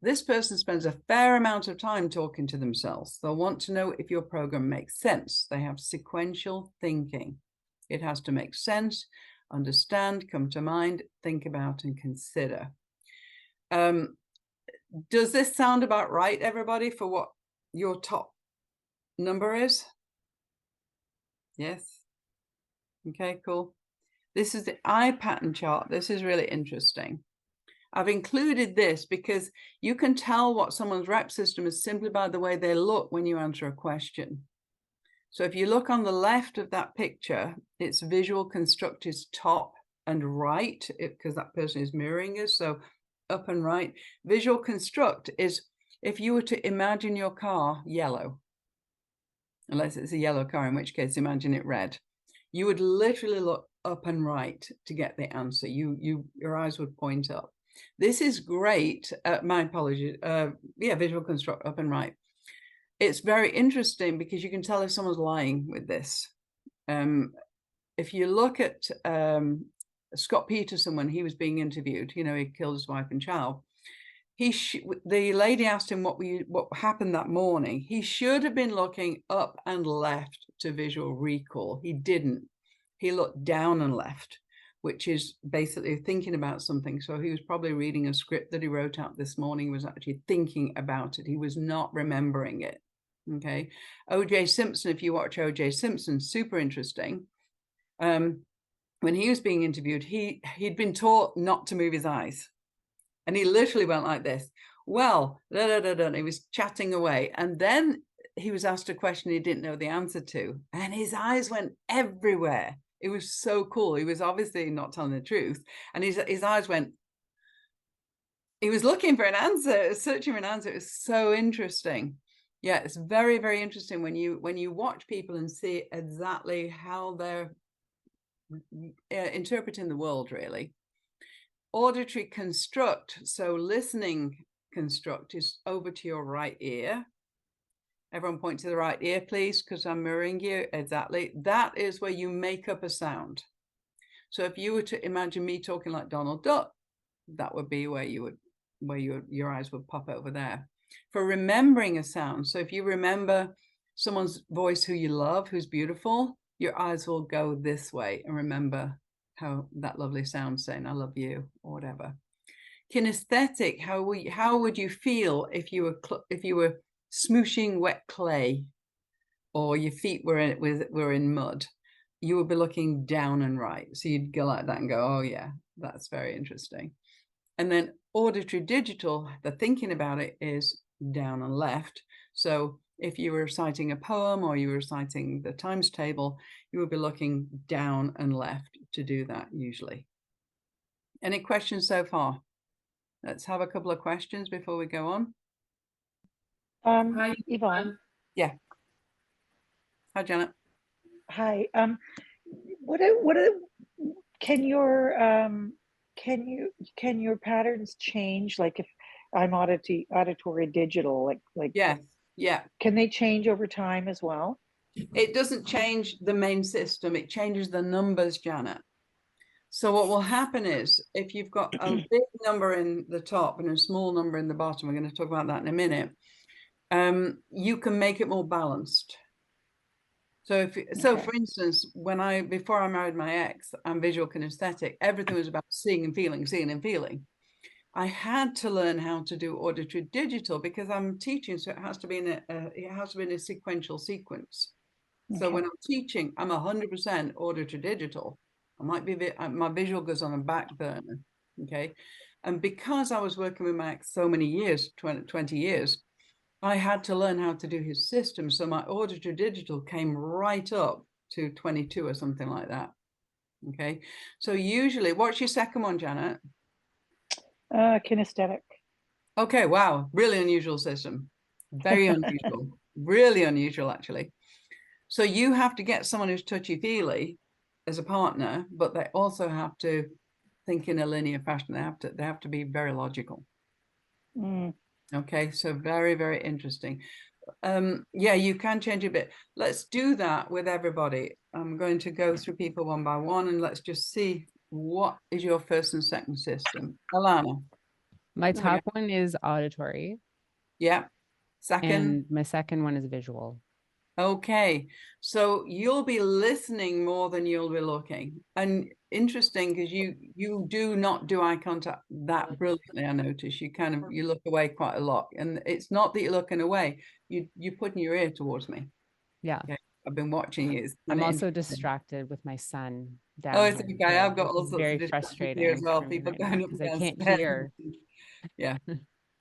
This person spends a fair amount of time talking to themselves. They'll want to know if your program makes sense. They have sequential thinking. It has to make sense, understand, come to mind, think about, and consider. Does this sound about right, everybody, for what your top number is? Yes. Okay, cool. This is the eye pattern chart. This is really interesting. I've included this because you can tell what someone's rep system is simply by the way they look when you answer a question. So if you look on the left of that picture, its visual construct is top and right, because that person is mirroring us. So up and right. Visual construct is if you were to imagine your car yellow, unless it's a yellow car, in which case imagine it red. You would literally look up and right to get the answer. Your eyes would point up. This is great. My apologies. Visual construct up and right. It's very interesting because you can tell if someone's lying with this. If you look at Scott Peterson when he was being interviewed, you know, he killed his wife and child. The lady asked him what happened that morning. He should have been looking up and left to visual recall. He didn't. He looked down and left, which is basically thinking about something. So he was probably reading a script that he wrote out this morning, was actually thinking about it. He was not remembering it. Okay. O.J. Simpson, if you watch O.J. Simpson, super interesting. When he was being interviewed, he'd been taught not to move his eyes. And he literally went like this. Well, he was chatting away. And then he was asked a question he didn't know the answer to. And his eyes went everywhere. It was so cool. He was obviously not telling the truth. And his eyes went, he was looking for an answer, searching for an answer. It was so interesting. Yeah, it's very, very interesting when you watch people and see exactly how they're interpreting the world, really. Auditory construct, so listening construct, is over to your right ear. Everyone point to the right ear, please, because I'm mirroring you. Exactly. That is where you make up a sound. So if you were to imagine me talking like Donald Duck, that would be where your eyes would pop over there. For remembering a sound, so if you remember someone's voice who you love, who's beautiful, your eyes will go this way and remember how that lovely sound saying I love you or whatever. Kinesthetic, how would you feel if you were smooshing wet clay, or your feet were in mud? You would be looking down and right. So you'd go like that and go, oh yeah, that's very interesting. And then auditory digital, the thinking about it is down and left. So if you were reciting a poem or you were reciting the times table, you would be looking down and left to do that usually. Any questions so far? Let's have a couple of questions before we go on.
Hi,
Yvonne.
Yeah. Hi, Janet.
Hi. Can your patterns change? Like if I'm auditory digital, like
Yeah.
can they change over time as well?
It doesn't change the main system. It changes the numbers, Janet. So what will happen is if you've got a big number in the top and a small number in the bottom, we're going to talk about that in a minute, you can make it more balanced. So for instance, before I married my ex, I'm visual kinesthetic. Everything was about seeing and feeling. I had to learn how to do auditory digital because I'm teaching, so it has to be in a sequential sequence. Okay. So when I'm teaching, I'm 100% auditory digital. I might be my visual goes on a back burner. Okay, and because I was working with my ex so many years, 20 years, I had to learn how to do his system. So my auditory digital came right up to 22 or something like that. Okay. So usually, what's your second one, Janet?
Kinesthetic.
Okay. Wow. Really unusual system. Very unusual. Really unusual, actually. So you have to get someone who's touchy-feely as a partner, but they also have to think in a linear fashion. They have to be very logical.
Mm.
Okay, so very, very interesting. Yeah, you can change a bit. Let's do that with everybody. I'm going to go through people one by one, and let's just see what is your first and second system. Alana.
My
There we
top one is auditory,
Yeah. Second.
and my second one is visual.
Okay, so you'll be listening more than you'll be looking. And interesting, because you do not do eye contact that brilliantly, I notice. You kind of you look away quite a lot. And it's not that you're looking away, you're putting your ear towards me.
Yeah.
Okay. I've been watching you. It's
I'm
kinda
also
interesting.
distracted with my son down
Oh, it's
here
okay. I've
too,
got
which
all
is
sorts
very
of distractions
frustrating
here as well.
for me
People
right
going
now
up
because
and
I can't
downstairs.
hear.
Yeah.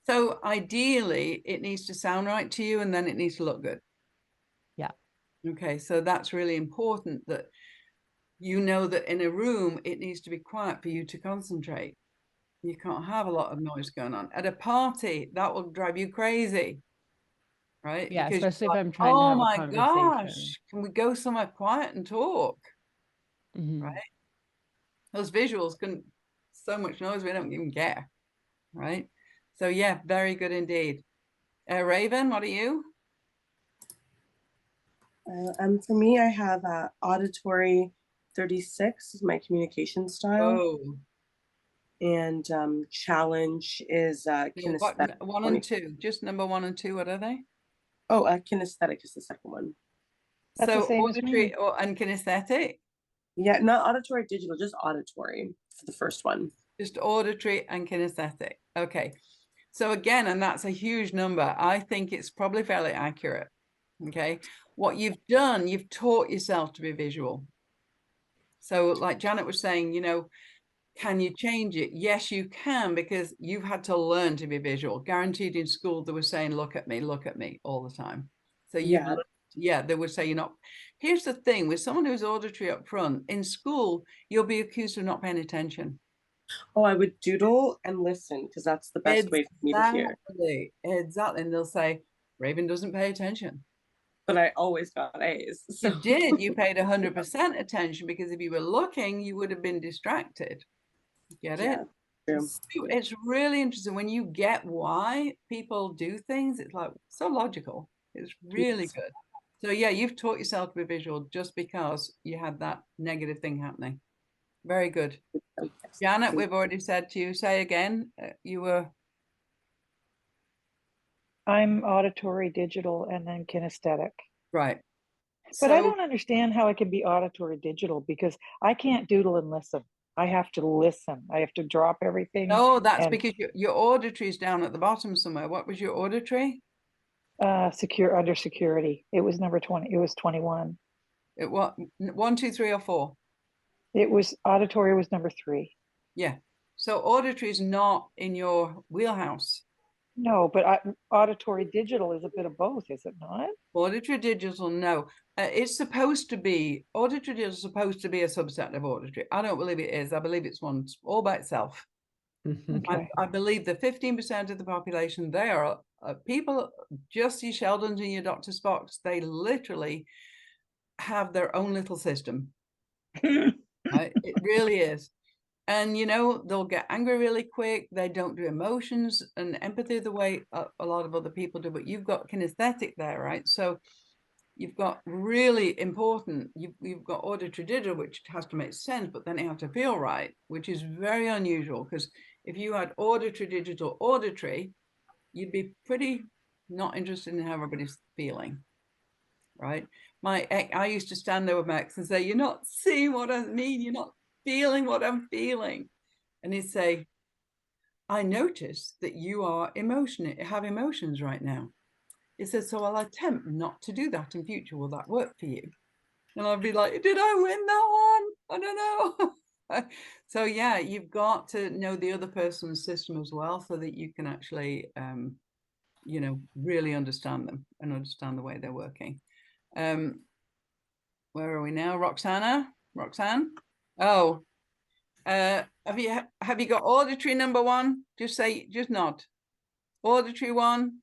So ideally, it needs to sound right to you, and then it needs to look good.
Yeah.
Okay, so that's really important, that you know that in a room, it needs to be quiet for you to concentrate. You can't have a lot of noise going on. At a party, that will drive you crazy, right?
Yeah,
Because you're
especially if
like,
I'm trying to
oh
have a
my
conversation.
gosh, can we go somewhere quiet and talk,
Mhm.
right? Those visuals can, so much noise, we don't even care, right? So yeah, very good indeed. Raven, what are you?
For me, I have auditory 36 is my communication style,
Oh,
and challenge is
what,
kinesthetic.
1 and 2, just number 1 and 2, what are they?
Oh, kinesthetic is the second one.
That's the
So
same as
auditory
me.
and kinesthetic,
Yeah, not auditory digital, just auditory for the first one.
just auditory and kinesthetic. Okay. So again, and that's a huge number. I think it's probably fairly accurate. Okay. What you've done, you've taught yourself to be visual. So like Janet was saying, you know, can you change it? Yes, you can, because you've had to learn to be visual. Guaranteed in school, they were saying, look at me all the time. So yeah, they would say you're not. Here's the thing with someone who's auditory up front, in school, you'll be accused of not paying attention.
Oh, I would doodle and listen because that's the best way for me to hear.
Exactly. And they'll say, Raven doesn't pay attention.
But I always got A's. So.
You did. You paid 100% attention, because if you were looking, you would have been distracted. Get it?
True.
It's really interesting when you get why people do things. It's like so logical. It's really good. So yeah, you've taught yourself to be visual just because you had that negative thing happening. Very good. Janet, we've already said to you, say again, you were.
I'm auditory digital and then kinesthetic.
Right.
But I don't understand how it can be auditory digital, because I can't doodle and listen. I have to listen. I have to drop everything.
No, that's
and,
because your auditory is down at the bottom somewhere. What was your auditory?
under security. It was number 20. It was 21.
It was 1, 2, 3, or 4.
It was auditory was number 3.
Yeah. So auditory is not in your wheelhouse.
No, but auditory digital is a bit of both, is it not?
Auditory digital, no. It's supposed to be, auditory digital is supposed to be a subset of auditory. I don't believe it is. I believe it's one all by itself.
Okay.
I believe that 15% of the population, they are people, just your Sheldons and your Dr. Spocks, they literally have their own little system. Right? It really is. And, you know, they'll get angry really quick. They don't do emotions and empathy the way a lot of other people do, but you've got kinesthetic there, right? So you've got really important, you've got auditory digital, which has to make sense, but then it has to feel right, which is very unusual, because if you had auditory digital auditory, you'd be pretty not interested in how everybody's feeling, right? I used to stand there with my ex and say, you're not seeing what I mean, you're not feeling what I'm feeling. And he'd say, I notice that you are have emotions right now. He said, so I'll attempt not to do that in future. Will that work for you? And I'd be like, did I win that one? I don't know. So yeah, you've got to know the other person's system as well, so that you can actually you know, really understand them and understand the way they're working. Where are we now? Roxana? Roxanne? Oh, have you got auditory number one? Just say, just nod. Auditory one,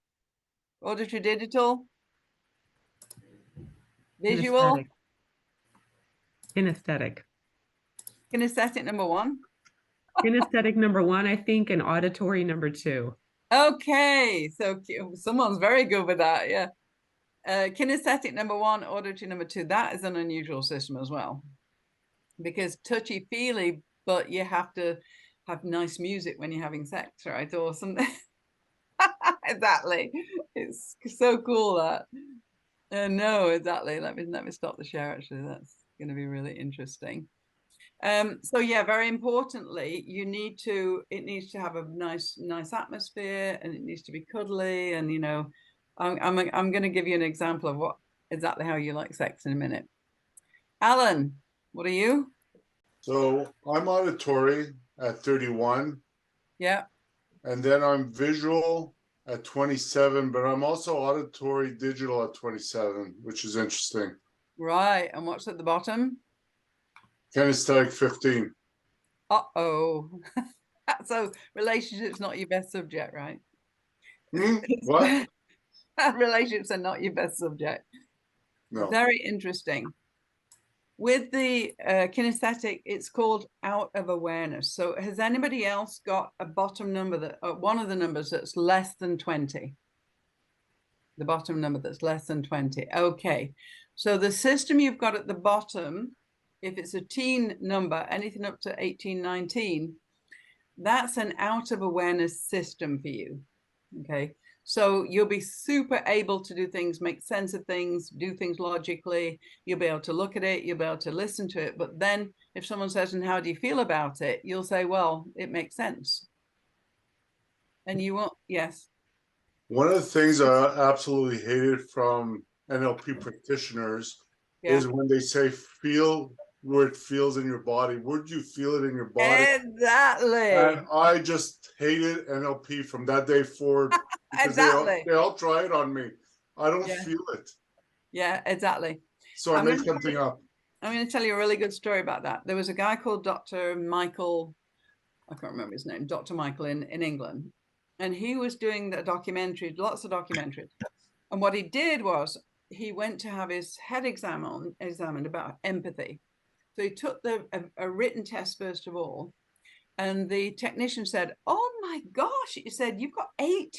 auditory digital, visual,
Kinesthetic.
kinesthetic number one.
Kinesthetic number one, I think, and auditory number two.
Okay, so someone's very good with that, yeah. Kinesthetic number one, auditory number two. That is an unusual system as well, because touchy-feely, but you have to have nice music when you're having sex, right? Or something. Exactly. It's so cool that. No, exactly. Let me stop the share. Actually, that's going to be really interesting. So yeah, very importantly, it needs to have a nice atmosphere, and it needs to be cuddly. And you know, I'm going to give you an example of exactly how you like sex in a minute. Alan, what are you?
So I'm auditory at 31,
Yeah.
and then I'm visual at 27, but I'm also auditory digital at 27, which is interesting.
Right. And what's at the bottom?
Kinesthetic 15.
Uh-oh. So relationships not your best subject, right?
What?
Relationships are not your best subject.
No.
Very interesting. With the kinesthetic, it's called out of awareness. So has anybody else got a bottom number that one of the numbers that's less than 20? The bottom number that's less than 20. Okay. So the system you've got at the bottom, if it's a teen number, anything up to 18, 19, that's an out of awareness system for you. Okay. So you'll be super able to do things, make sense of things, do things logically. You'll be able to look at it, you'll be able to listen to it. But then if someone says, and how do you feel about it? You'll say, well, it makes sense. And you won't, yes.
One of the things I absolutely hated from NLP practitioners is when they say feel where it feels in your body. Where do you feel it in your body?
Exactly.
And I just hated NLP from that day forward.
Exactly.
They all try it on me. I don't feel it.
Yeah, exactly.
So I make something up.
I'm going to tell you a really good story about that. There was a guy called Dr. Michael, I can't remember his name, Dr. Michael in England. And he was doing the documentary, lots of documentaries. And what he did was he went to have his head examined about empathy. So he took a written test first of all. And the technician said, oh my gosh, he said, you've got 80%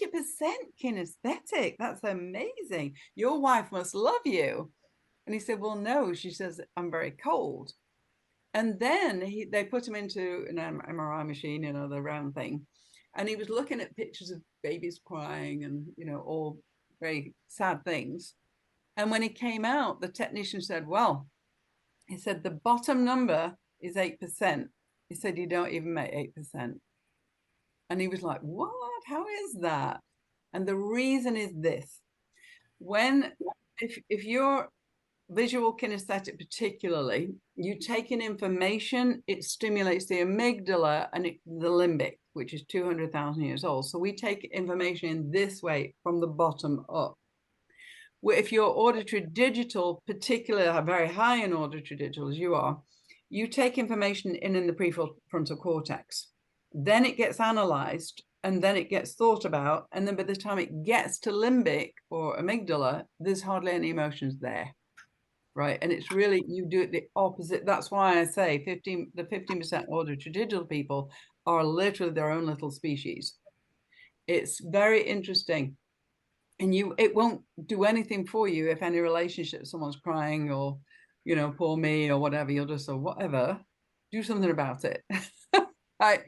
kinesthetic. That's amazing. Your wife must love you. And he said, well, no, she says, I'm very cold. And then they put him into an MRI machine, you know, the round thing. And he was looking at pictures of babies crying and, you know, all very sad things. And when he came out, the technician said, well, he said, the bottom number is 8%. He said, you don't even make 8%. And he was like, what? How is that? And the reason is this. If you're visual kinesthetic particularly, you take in information, it stimulates the amygdala and the limbic, which is 200,000 years old. So we take information in this way from the bottom up. If you're auditory digital, particularly very high in auditory digital as you are, you take information in the prefrontal cortex. Then it gets analyzed, and then it gets thought about. And then by the time it gets to limbic or amygdala, there's hardly any emotions there, right? And it's really, you do it the opposite. That's why I say the 15% auditory digital people are literally their own little species. It's very interesting. And it won't do anything for you if any relationship, someone's crying or, you know, poor me or whatever, you'll just say, whatever, do something about it. Right?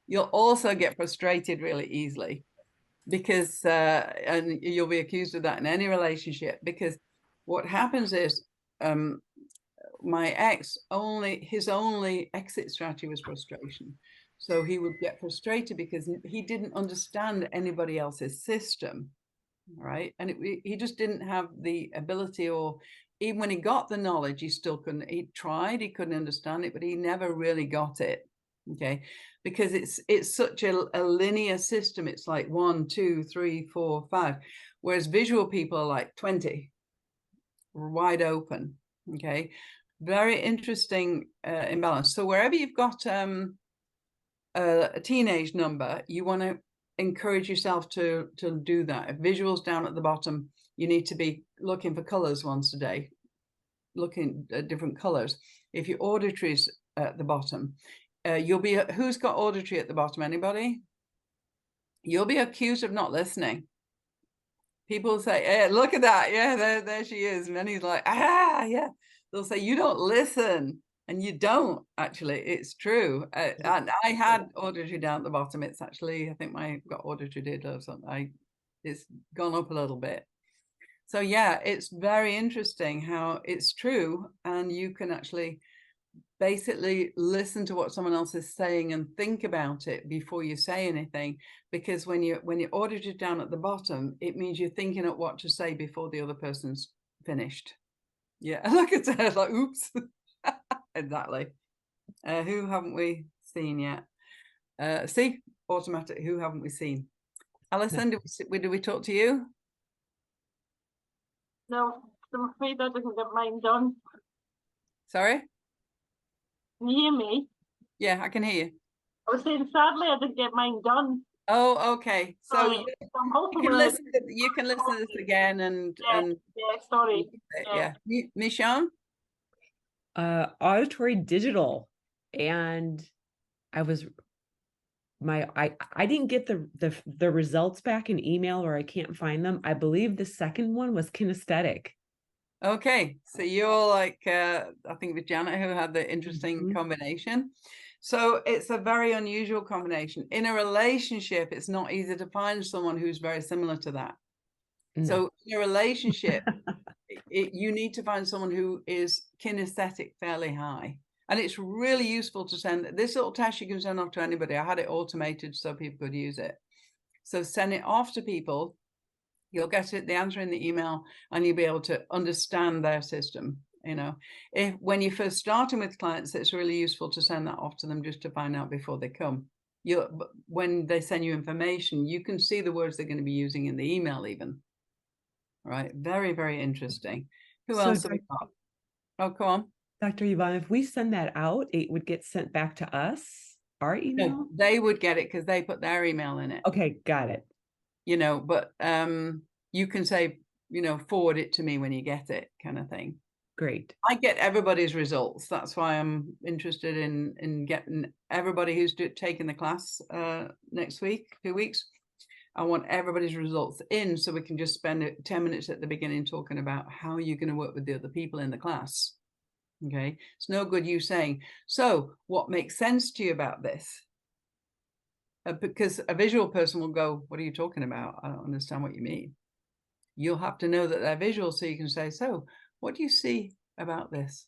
You'll also get frustrated really easily because, and you'll be accused of that in any relationship, because what happens is my ex, his only exit strategy was frustration. So he would get frustrated because he didn't understand anybody else's system. Right. And he just didn't have the ability, or even when he got the knowledge, he still couldn't. He tried, he couldn't understand it, but he never really got it. Okay, because it's such a linear system. It's like 1, 2, 3, 4, 5, whereas visual people are like 20, wide open. Okay, very interesting imbalance. So wherever you've got a teenage number, you want to encourage yourself to do that. If visuals down at the bottom, you need to be looking for colors once a day, looking at different colors. If your auditory's at the bottom, you'll be, who's got auditory at the bottom? Anybody? You'll be accused of not listening. People say, hey, look at that. Yeah, there she is. And then he's like, ah, yeah. They'll say, you don't listen. And you don't, actually. It's true. And I had auditory down at the bottom. It's actually, I think I got auditory digital or something. It's gone up a little bit. So yeah, it's very interesting how it's true. And you can actually basically listen to what someone else is saying and think about it before you say anything, because when you're audited down at the bottom, it means you're thinking of what to say before the other person's finished. Yeah, look at her, like, oops. Exactly. Who haven't we seen yet? See, automatic. Who haven't we seen? Alison, did we talk to you?
No, I'm afraid I didn't get mine done.
Sorry.
Can you hear me?
Yeah, I can hear you.
I was saying, sadly, I didn't get mine done.
Oh, okay. So
Sorry. I'm hoping
you
we'll-
can listen to this again and
Yeah, sorry.
yeah. Michonne?
Auditory digital. And I didn't get the results back in email, or I can't find them. I believe the second one was kinesthetic.
Okay, so you're like, I think with Janet, who had the interesting combination. So it's a very unusual combination. In a relationship, it's not easy to find someone who's very similar to that.
No.
So in a relationship, you need to find someone who is kinesthetic fairly high. And it's really useful to send this little test. You can send off to anybody. I had it automated so people could use it. So send it off to people. You'll get the answer in the email, and you'll be able to understand their system. You know, when you're first starting with clients, it's really useful to send that off to them just to find out before they come. When they send you information, you can see the words they're going to be using in the email even. Right. Very, very interesting. Who else have we got? Oh, come on.
Dr. Yvonne, if we send that out, it would get sent back to us, our email?
No, they would get it because they put their email in it.
Okay, got it.
You know, but you can say, you know, forward it to me when you get it, kind of thing.
Great.
I get everybody's results. That's why I'm interested in getting everybody who's taking the class next week, 2 weeks. I want everybody's results in, so we can just spend 10 minutes at the beginning talking about how you're going to work with the other people in the class. Okay, it's no good you saying, so what makes sense to you about this? Because a visual person will go, what are you talking about? I don't understand what you mean. You'll have to know that they're visual, so you can say, so what do you see about this?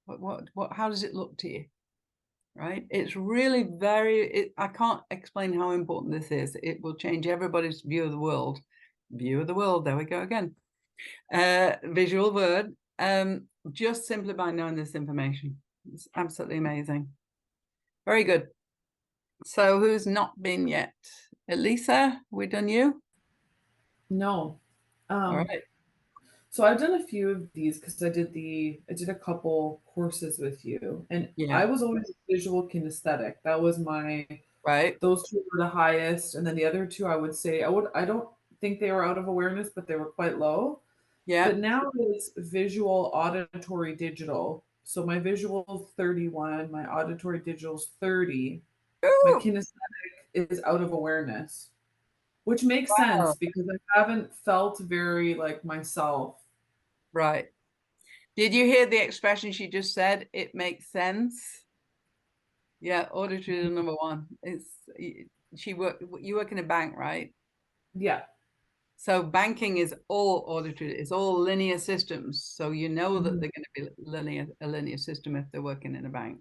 How does it look to you? Right? It's really I can't explain how important this is. It will change everybody's view of the world. View of the world, there we go again. Visual word, just simply by knowing this information. It's absolutely amazing. Very good. So who's not been yet? Elisa, we done you?
No.
All right.
So I've done a few of these because I did a couple courses with you, and
Yeah.
I was always visual kinesthetic. That was my
Right.
Those two were the highest, and then the other two I would say I don't think they were out of awareness, but they were quite low.
Yeah.
But now it's visual, auditory, digital. So my visual 31, my auditory digital is 30. My
Ooh,
kinesthetic is out of awareness, which makes
Wow.
sense because I haven't felt very like myself.
right. Did you hear the expression she just said? It makes sense. Yeah, auditory is number one. You work in a bank, right?
Yeah.
So banking is all auditory, it's all linear systems. So you know that they're going to be a linear system if they're working in a bank.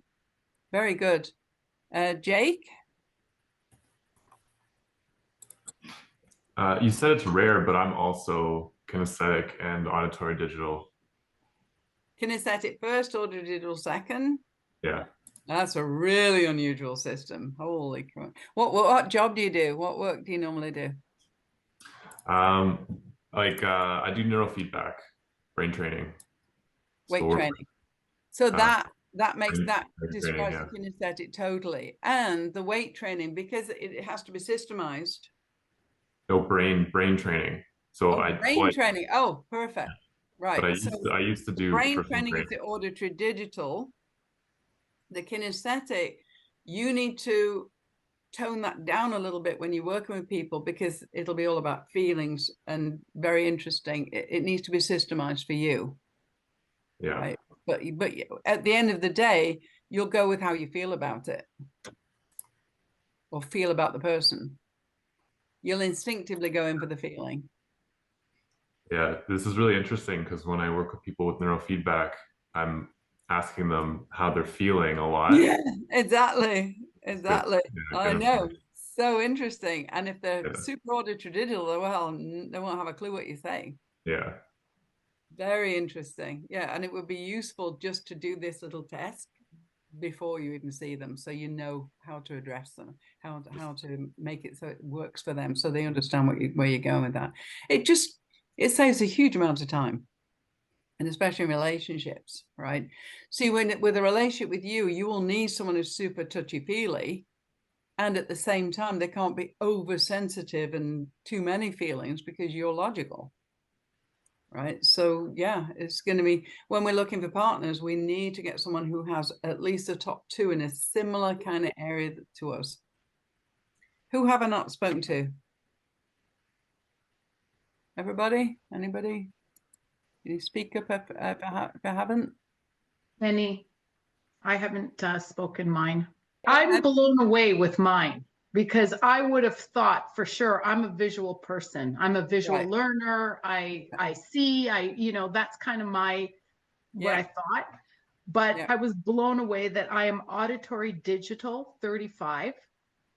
Very good. Jake?
You said it's rare, but I'm also kinesthetic and auditory digital.
Kinesthetic first, auditory digital second?
Yeah.
That's a really unusual system. Holy crap. What job do you do? What work do you normally do?
I do neurofeedback, brain training.
Weight
So
training. So
uh,
that makes
brain-
that
brain
describes
training,
the kinesthetic totally. And the weight training, because it has to be systemized.
no brain training. So
Oh, brain
like,
training. Oh, perfect.
but
Right. So
I used to do
brain
personal
training is the auditory digital. The kinesthetic, you need to tone that down a little bit when you're working with people, because it'll be all about feelings and very interesting. It needs to be systemized for you.
Yeah.
Right. But at the end of the day, you'll go with how you feel about it or feel about the person. You'll instinctively go in for the feeling.
Yeah, this is really interesting because when I work with people with neurofeedback, I'm asking them how they're feeling a lot.
Yeah, exactly. Exactly.
Yeah,
I
good
know.
information.
So interesting. And if they're
Yeah.
super auditory digital, well, they won't have a clue what you're saying.
Yeah.
Very interesting. Yeah. And it would be useful just to do this little test before you even see them, so you know how to address them, how to make it so it works for them, so they understand where you're going with that. It saves a huge amount of time, and especially in relationships, right? See, with a relationship with you, you will need someone who's super touchy-feely, and at the same time, they can't be oversensitive and too many feelings because you're logical. Right. So yeah, it's going to be, when we're looking for partners, we need to get someone who has at least a top 2 in a similar kind of area to us. Who have I not spoken to? Everybody? Anybody? Can you speak up if I haven't?
Penny, I haven't spoken mine. I'm blown away with mine, because I would have thought for sure I'm a visual person. I'm a visual
Right.
learner. I see, that's kind of what I thought. But
Yeah.
I was blown away that I am auditory digital 35.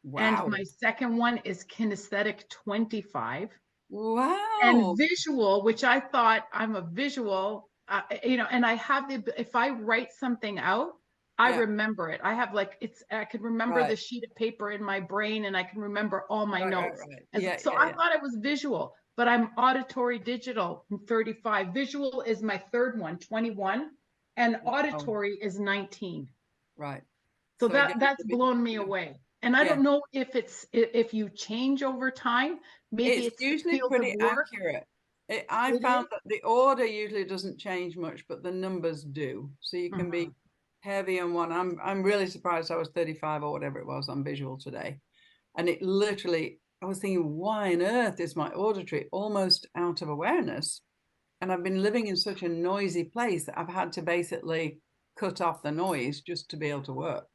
Wow.
And my second one is kinesthetic 25.
Wow.
And visual, which I thought I'm a visual, and I have if I write something out, I remember it. I have I could remember the sheet of paper in my brain, and I can remember all my notes.
Yeah,
so I thought I was visual, but I'm auditory digital 35. Visual is my third one, 21, and auditory is 19.
Right.
So that's blown me away. And I don't know if you change over time, maybe it's
usually pretty accurate. I found that the order usually doesn't change much, but the numbers do. So you can be heavy on one. I'm really surprised I was 35 or whatever it was on visual today. And it literally, I was thinking, why on earth is my auditory almost out of awareness? And I've been living in such a noisy place that I've had to basically cut off the noise just to be able to work.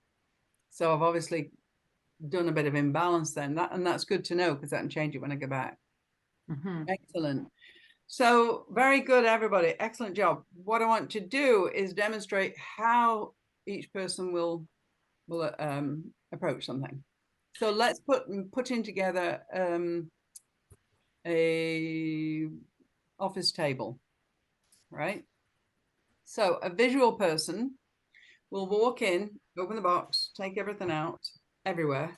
So I've obviously done a bit of imbalance then, and that's good to know, because I can change it when I go back. Excellent. So very good, everybody. Excellent job. What I want to do is demonstrate how each person will approach something. So let's put in together a office table, right? So a visual person will walk in, open the box, take everything out everywhere,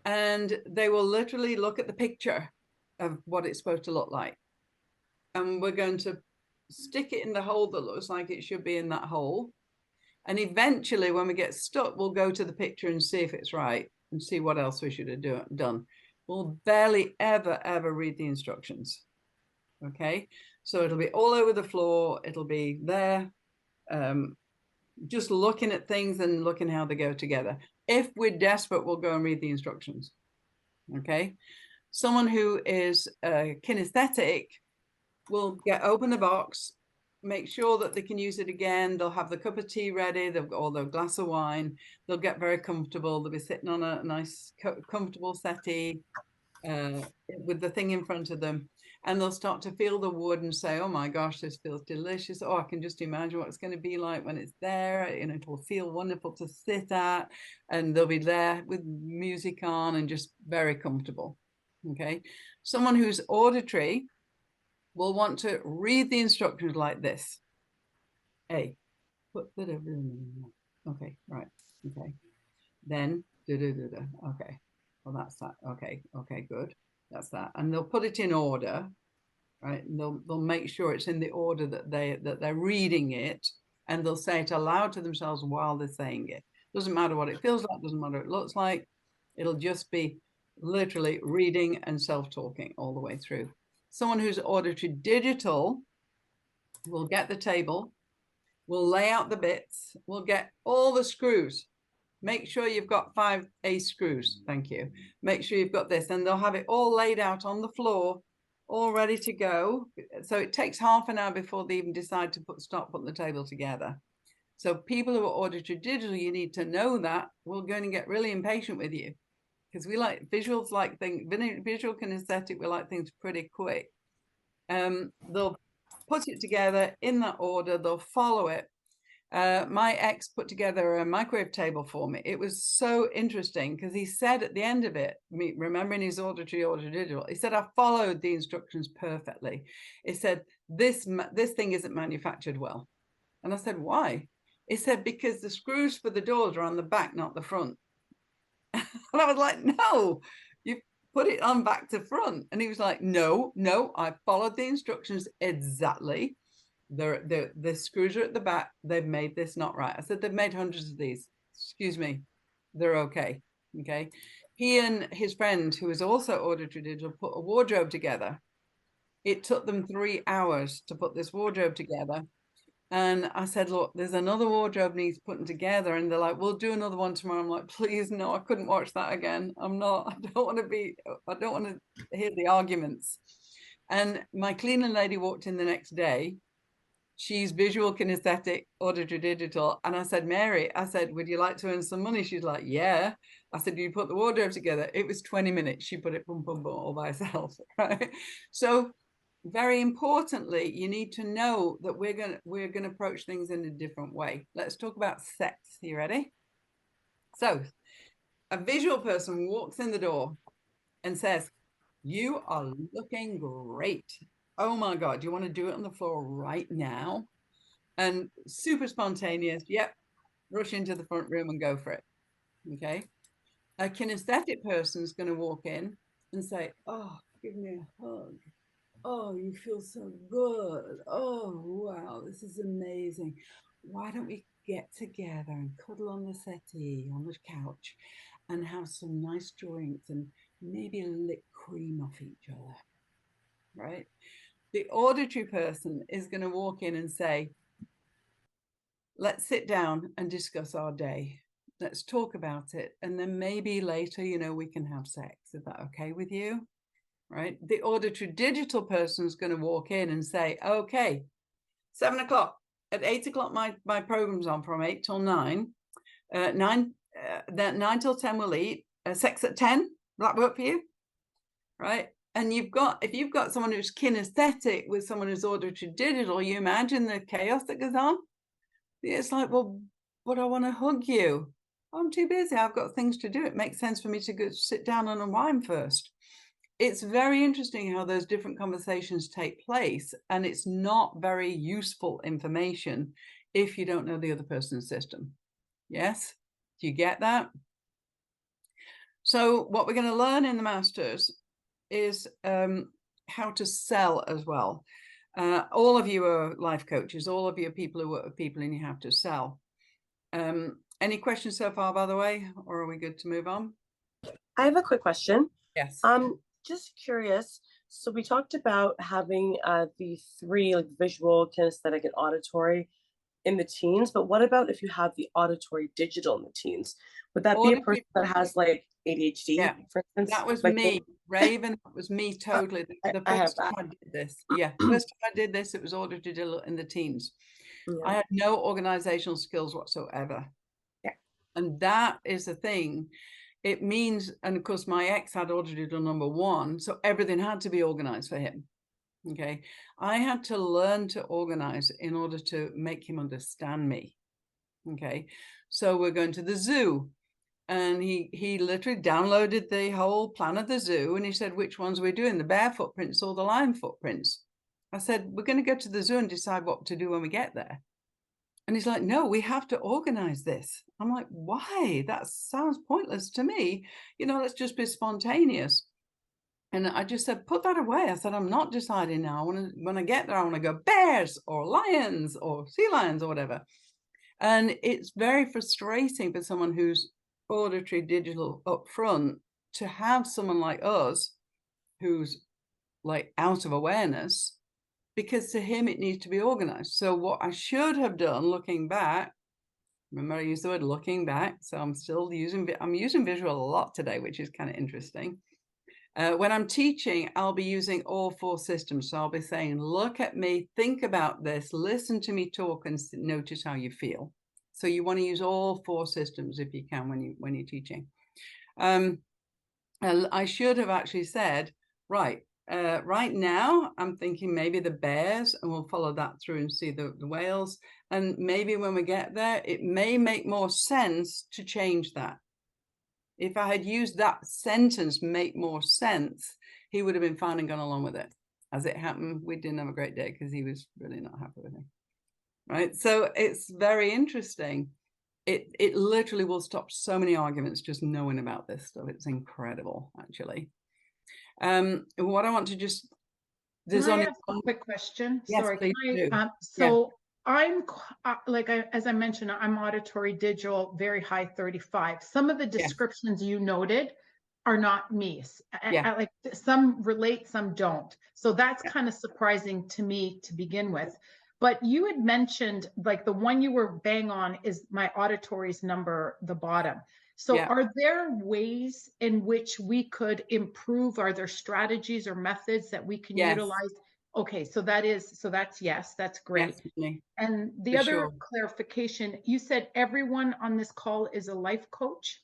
and they will literally look at the picture of what it's supposed to look like. And we're going to stick it in the hole that looks like it should be in that hole. And eventually, when we get stuck, we'll go to the picture and see if it's right and see what else we should have done. We'll barely ever read the instructions. Okay, so it'll be all over the floor. It'll be there, just looking at things and looking how they go together. If we're desperate, we'll go and read the instructions. Okay, someone who is kinesthetic will open the box, make sure that they can use it again. They'll have the cup of tea ready, or the glass of wine. They'll get very comfortable. They'll be sitting on a nice, comfortable settee with the thing in front of them. And they'll start to feel the wood and say, oh my gosh, this feels delicious. Oh, I can just imagine what it's going to be like when it's there. And it will feel wonderful to sit at. And they'll be there with music on and just very comfortable. Okay. Someone who's auditory will want to read the instructions like this. A, put that over in. Okay, right. Okay. Then, okay. Well, that's that. Okay. Okay, good. That's that. And they'll put it in order, right? And they'll make sure it's in the order that they're reading it, and they'll say it aloud to themselves while they're saying it. Doesn't matter what it feels like, doesn't matter what it looks like. It'll just be literally reading and self-talking all the way through. Someone who's auditory digital will get the table, will lay out the bits, will get all the screws. Make sure you've got 5 ace screws. Thank you. Make sure you've got this, and they'll have it all laid out on the floor, all ready to go. So it takes half an hour before they even decide to start putting the table together. So people who are auditory digital, you need to know that we're going to get really impatient with you, because we like visuals, like things, visual kinesthetic, we like things pretty quick. They'll put it together in that order, they'll follow it. My ex put together a microwave table for me. It was so interesting because he said at the end of it, remembering his auditory digital, he said, I followed the instructions perfectly. He said, this thing isn't manufactured well. And I said, why? He said, because the screws for the doors are on the back, not the front. And I was like, no, you put it on back to front. And he was like, no, I followed the instructions exactly. The screws are at the back. They've made this not right. I said, they've made hundreds of these. Excuse me. They're okay. Okay. He and his friend, who is also auditory digital, put a wardrobe together. It took them 3 hours to put this wardrobe together. And I said, look, there's another wardrobe needs putting together. And they're like, we'll do another one tomorrow. I'm like, please, no, I couldn't watch that again. I don't want to hear the arguments. And my cleaning lady walked in the next day. She's visual kinesthetic, auditory digital. And I said, Mary, I said, would you like to earn some money? She's like, yeah. I said, you put the wardrobe together. It was 20 minutes. She put it boom, boom, boom all by herself, right? So very importantly, you need to know that we're going to approach things in a different way. Let's talk about sex. You ready? So a visual person walks in the door and says, you are looking great. Oh my God, do you want to do it on the floor right now? And super spontaneous. Yep. Rush into the front room and go for it. Okay. A kinesthetic person is going to walk in and say, oh, give me a hug. Oh, you feel so good. Oh, wow, this is amazing. Why don't we get together and cuddle on the settee, on the couch, and have some nice drinks and maybe lick cream off each other, right? The auditory person is going to walk in and say, let's sit down and discuss our day. Let's talk about it. And then maybe later, we can have sex. Is that okay with you? Right? The auditory digital person is going to walk in and say, okay, 7 o'clock, at 8 o'clock, my program's on from 8 till 9. 9 till 10 we'll eat. Sex at 10, will that work for you? Right? And if you've got someone who's kinesthetic with someone who's auditory digital, you imagine the chaos that goes on. It's like, well, but I want to hug you. I'm too busy. I've got things to do. It makes sense for me to go sit down and unwind first. It's very interesting how those different conversations take place, and it's not very useful information if you don't know the other person's system. Yes? Do you get that? So what we're going to learn in the Masters is how to sell as well. All of you are life coaches. All of you are people who work with people, and you have to sell. Any questions so far, by the way, or are we good to move on?
I have a quick question.
Yes.
Just curious. So we talked about having the 3, like visual, kinesthetic, and auditory in the teens, but what about if you have the auditory digital in the teens? Would that be a person that has like ADHD,
yeah,
for instance?
That was
like,
me, Raven. That was me totally. The first time I did this, first time I did this, it was auditory digital in the teens. Yeah. I had no organizational skills whatsoever.
Yeah.
And that is the thing. It means, and of course, my ex had auditory digital number 1, so everything had to be organized for him. Okay. I had to learn to organize in order to make him understand me. Okay. So we're going to the zoo. And he literally downloaded the whole plan of the zoo, and he said, which ones are we doing, the bear footprints or the lion footprints? I said, we're going to go to the zoo and decide what to do when we get there. And he's like, no, we have to organize this. I'm like, why? That sounds pointless to me. You know, let's just be spontaneous. And I just said, put that away. I said, I'm not deciding now. When I get there, I want to go bears or lions or sea lions or whatever. And it's very frustrating for someone who's auditory digital up front to have someone like us who's like out of awareness, because to him it needs to be organized. So what I should have done, looking back, remember I used the word looking back, so I'm using visual a lot today, which is kind of interesting. When I'm teaching, I'll be using all 4 systems. So I'll be saying, look at me, think about this, listen to me talk, and notice how you feel. So you want to use all 4 systems if you can when you're teaching. I should have actually said, right now I'm thinking maybe the bears, and we'll follow that through and see the whales. And maybe when we get there, it may make more sense to change that. If I had used that sentence, make more sense, he would have been fine and gone along with it. As it happened, we didn't have a great day because he was really not happy with me. Right. So it's very interesting. It literally will stop so many arguments just knowing about this stuff. It's incredible, actually. What I want to just, there's
Can I
only
ask a quick question?
Yes,
Sorry.
please do.
So I'm as I mentioned, I'm auditory digital, very high 35. Some of the descriptions you noted are not me. Like some relate, some don't. So that's kind of surprising to me to begin with. But you had mentioned, like, the one you were bang on is my auditory's number, the bottom. So are there ways in which we could improve? Are there strategies or methods that we can utilize? Okay, so that's yes, that's great.
Definitely.
And the other clarification, you said everyone on this call is a life coach?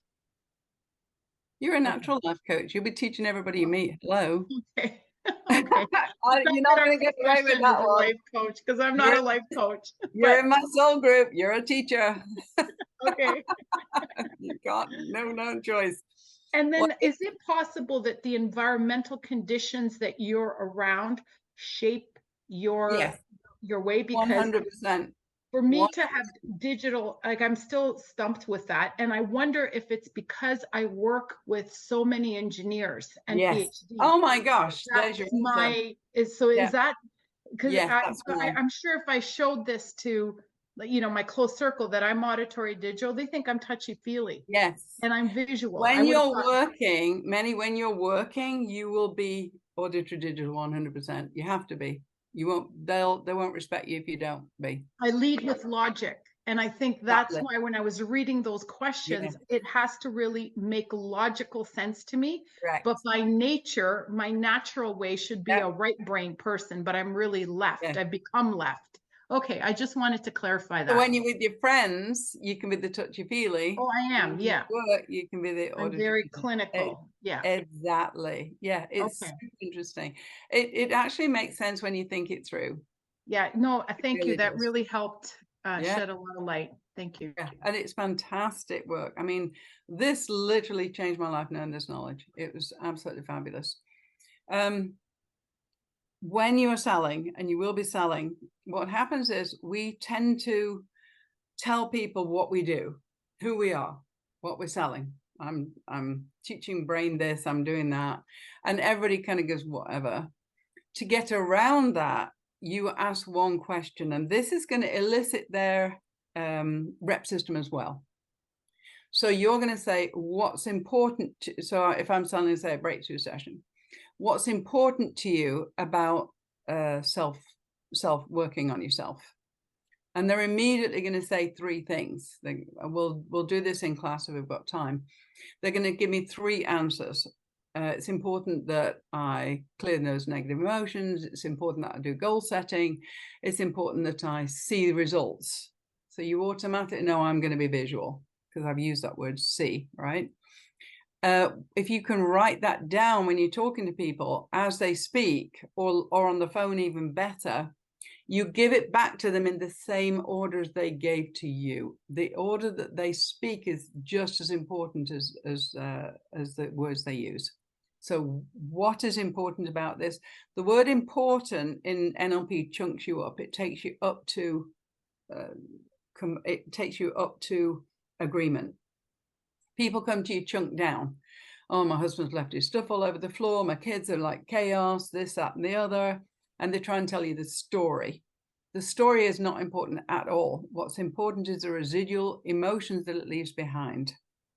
You're a natural life coach. You'll be teaching everybody you meet. Hello.
Okay. Okay.
You're not going to get away with that one.
Life coach, because I'm not a life coach.
You're in my soul group. You're a teacher.
Okay.
You got no choice.
And then is it possible that the environmental conditions that you're around shape your way? Because
100%.
For me to have digital, like, I'm still stumped with that. And I wonder if it's because I work with so many engineers and PhDs.
Oh my gosh.
There's your is that, because I'm sure if I showed this to, you know, my close circle that I'm auditory digital, they think I'm touchy feely.
Yes.
And I'm visual.
When you're working, when you're working, you will be auditory digital 100%. You have to be. You won't, they won't respect you if you don't be.
I lead with logic. And I think that's why when I was reading those questions, it has to really make logical sense to me.
Correct.
But by nature, my natural way should be a right brain person, but I'm really left. I've become left. Okay, I just wanted to clarify that.
So when you're with your friends, you can be the touchy-feely.
Oh, I am, yeah.
Work, you can be the
I'm very clinical, yeah.
Exactly, yeah, it's super interesting. It actually makes sense when you think it through.
Yeah, no, thank you. That really helped shed a lot of light. Thank you.
Yeah, and it's fantastic work. I mean, this literally changed my life knowing this knowledge. It was absolutely fabulous. When you are selling, and you will be selling, what happens is we tend to tell people what we do, who we are, what we're selling. I'm teaching brain this, I'm doing that. And everybody kind of goes, whatever. To get around that, you ask one question, and this is going to elicit their rep system as well. So you're going to say, what's important to, so if I'm selling, say, a breakthrough session, what's important to you about self working on yourself? And they're immediately going to say 3 things. We'll do this in class if we've got time. They're going to give me 3 answers. It's important that I clear those negative emotions. It's important that I do goal setting. It's important that I see the results. So you automatically know I'm going to be visual because I've used that word see, right? If you can write that down when you're talking to people as they speak, or on the phone, even better, you give it back to them in the same order as they gave to you. The order that they speak is just as important as the words they use. So what is important about this? The word important in NLP chunks you up. It takes you up to it takes you up to agreement. People come to you chunked down. Oh, my husband's left his stuff all over the floor. My kids are like chaos, this, that, and the other. And they try and tell you the story. The story is not important at all. What's important is the residual emotions that it leaves behind.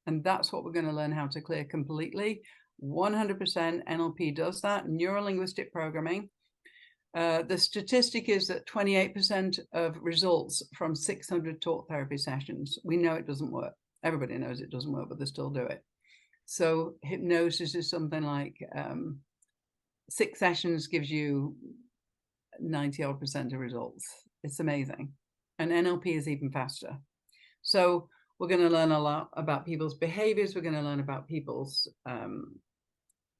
And that's what we're going to learn how to clear completely. 100% NLP does that, neuro-linguistic programming. The statistic is that 28% of results from 600 talk therapy sessions. We know it doesn't work. Everybody knows it doesn't work, but they still do it. So hypnosis is something like 6 sessions gives you 90% of results. It's amazing. And NLP is even faster. So we're going to learn a lot about people's behaviors. We're going to learn about people's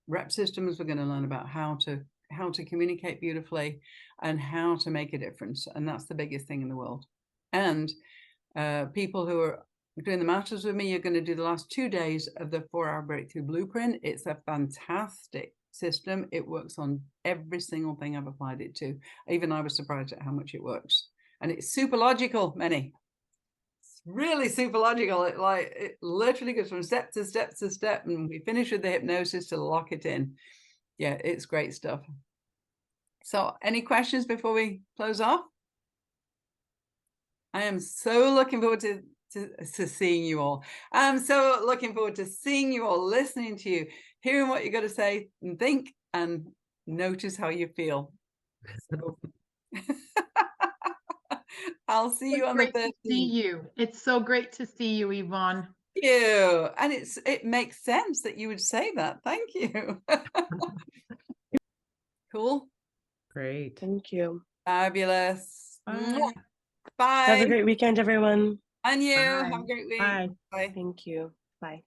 rep systems. We're going to learn about how to communicate beautifully and how to make a difference. And that's the biggest thing in the world. And people who are doing the masters with me, you're going to do the last 2 days of the 4-hour breakthrough blueprint. It's a fantastic system. It works on every single thing I've applied it to. Even I was surprised at how much it works. And it's super logical, Many. It's really super logical. It literally goes from step to step to step, and we finish with the hypnosis to lock it in. Yeah, it's great stuff. So any questions before we close off? I am so looking forward to seeing you all. I'm so looking forward to seeing you all, listening to you, hearing what you got to say and think, and notice how you feel. So I'll see you on the 13th.
See you. It's so great to see you, Yvonne.
Thank you. And it makes sense that you would say that. Thank you. Cool.
Great.
Thank you.
Fabulous.
Bye.
Bye.
Have a great weekend, everyone.
And you
Bye.
have a great week.
Bye.
Bye.
Thank you. Bye.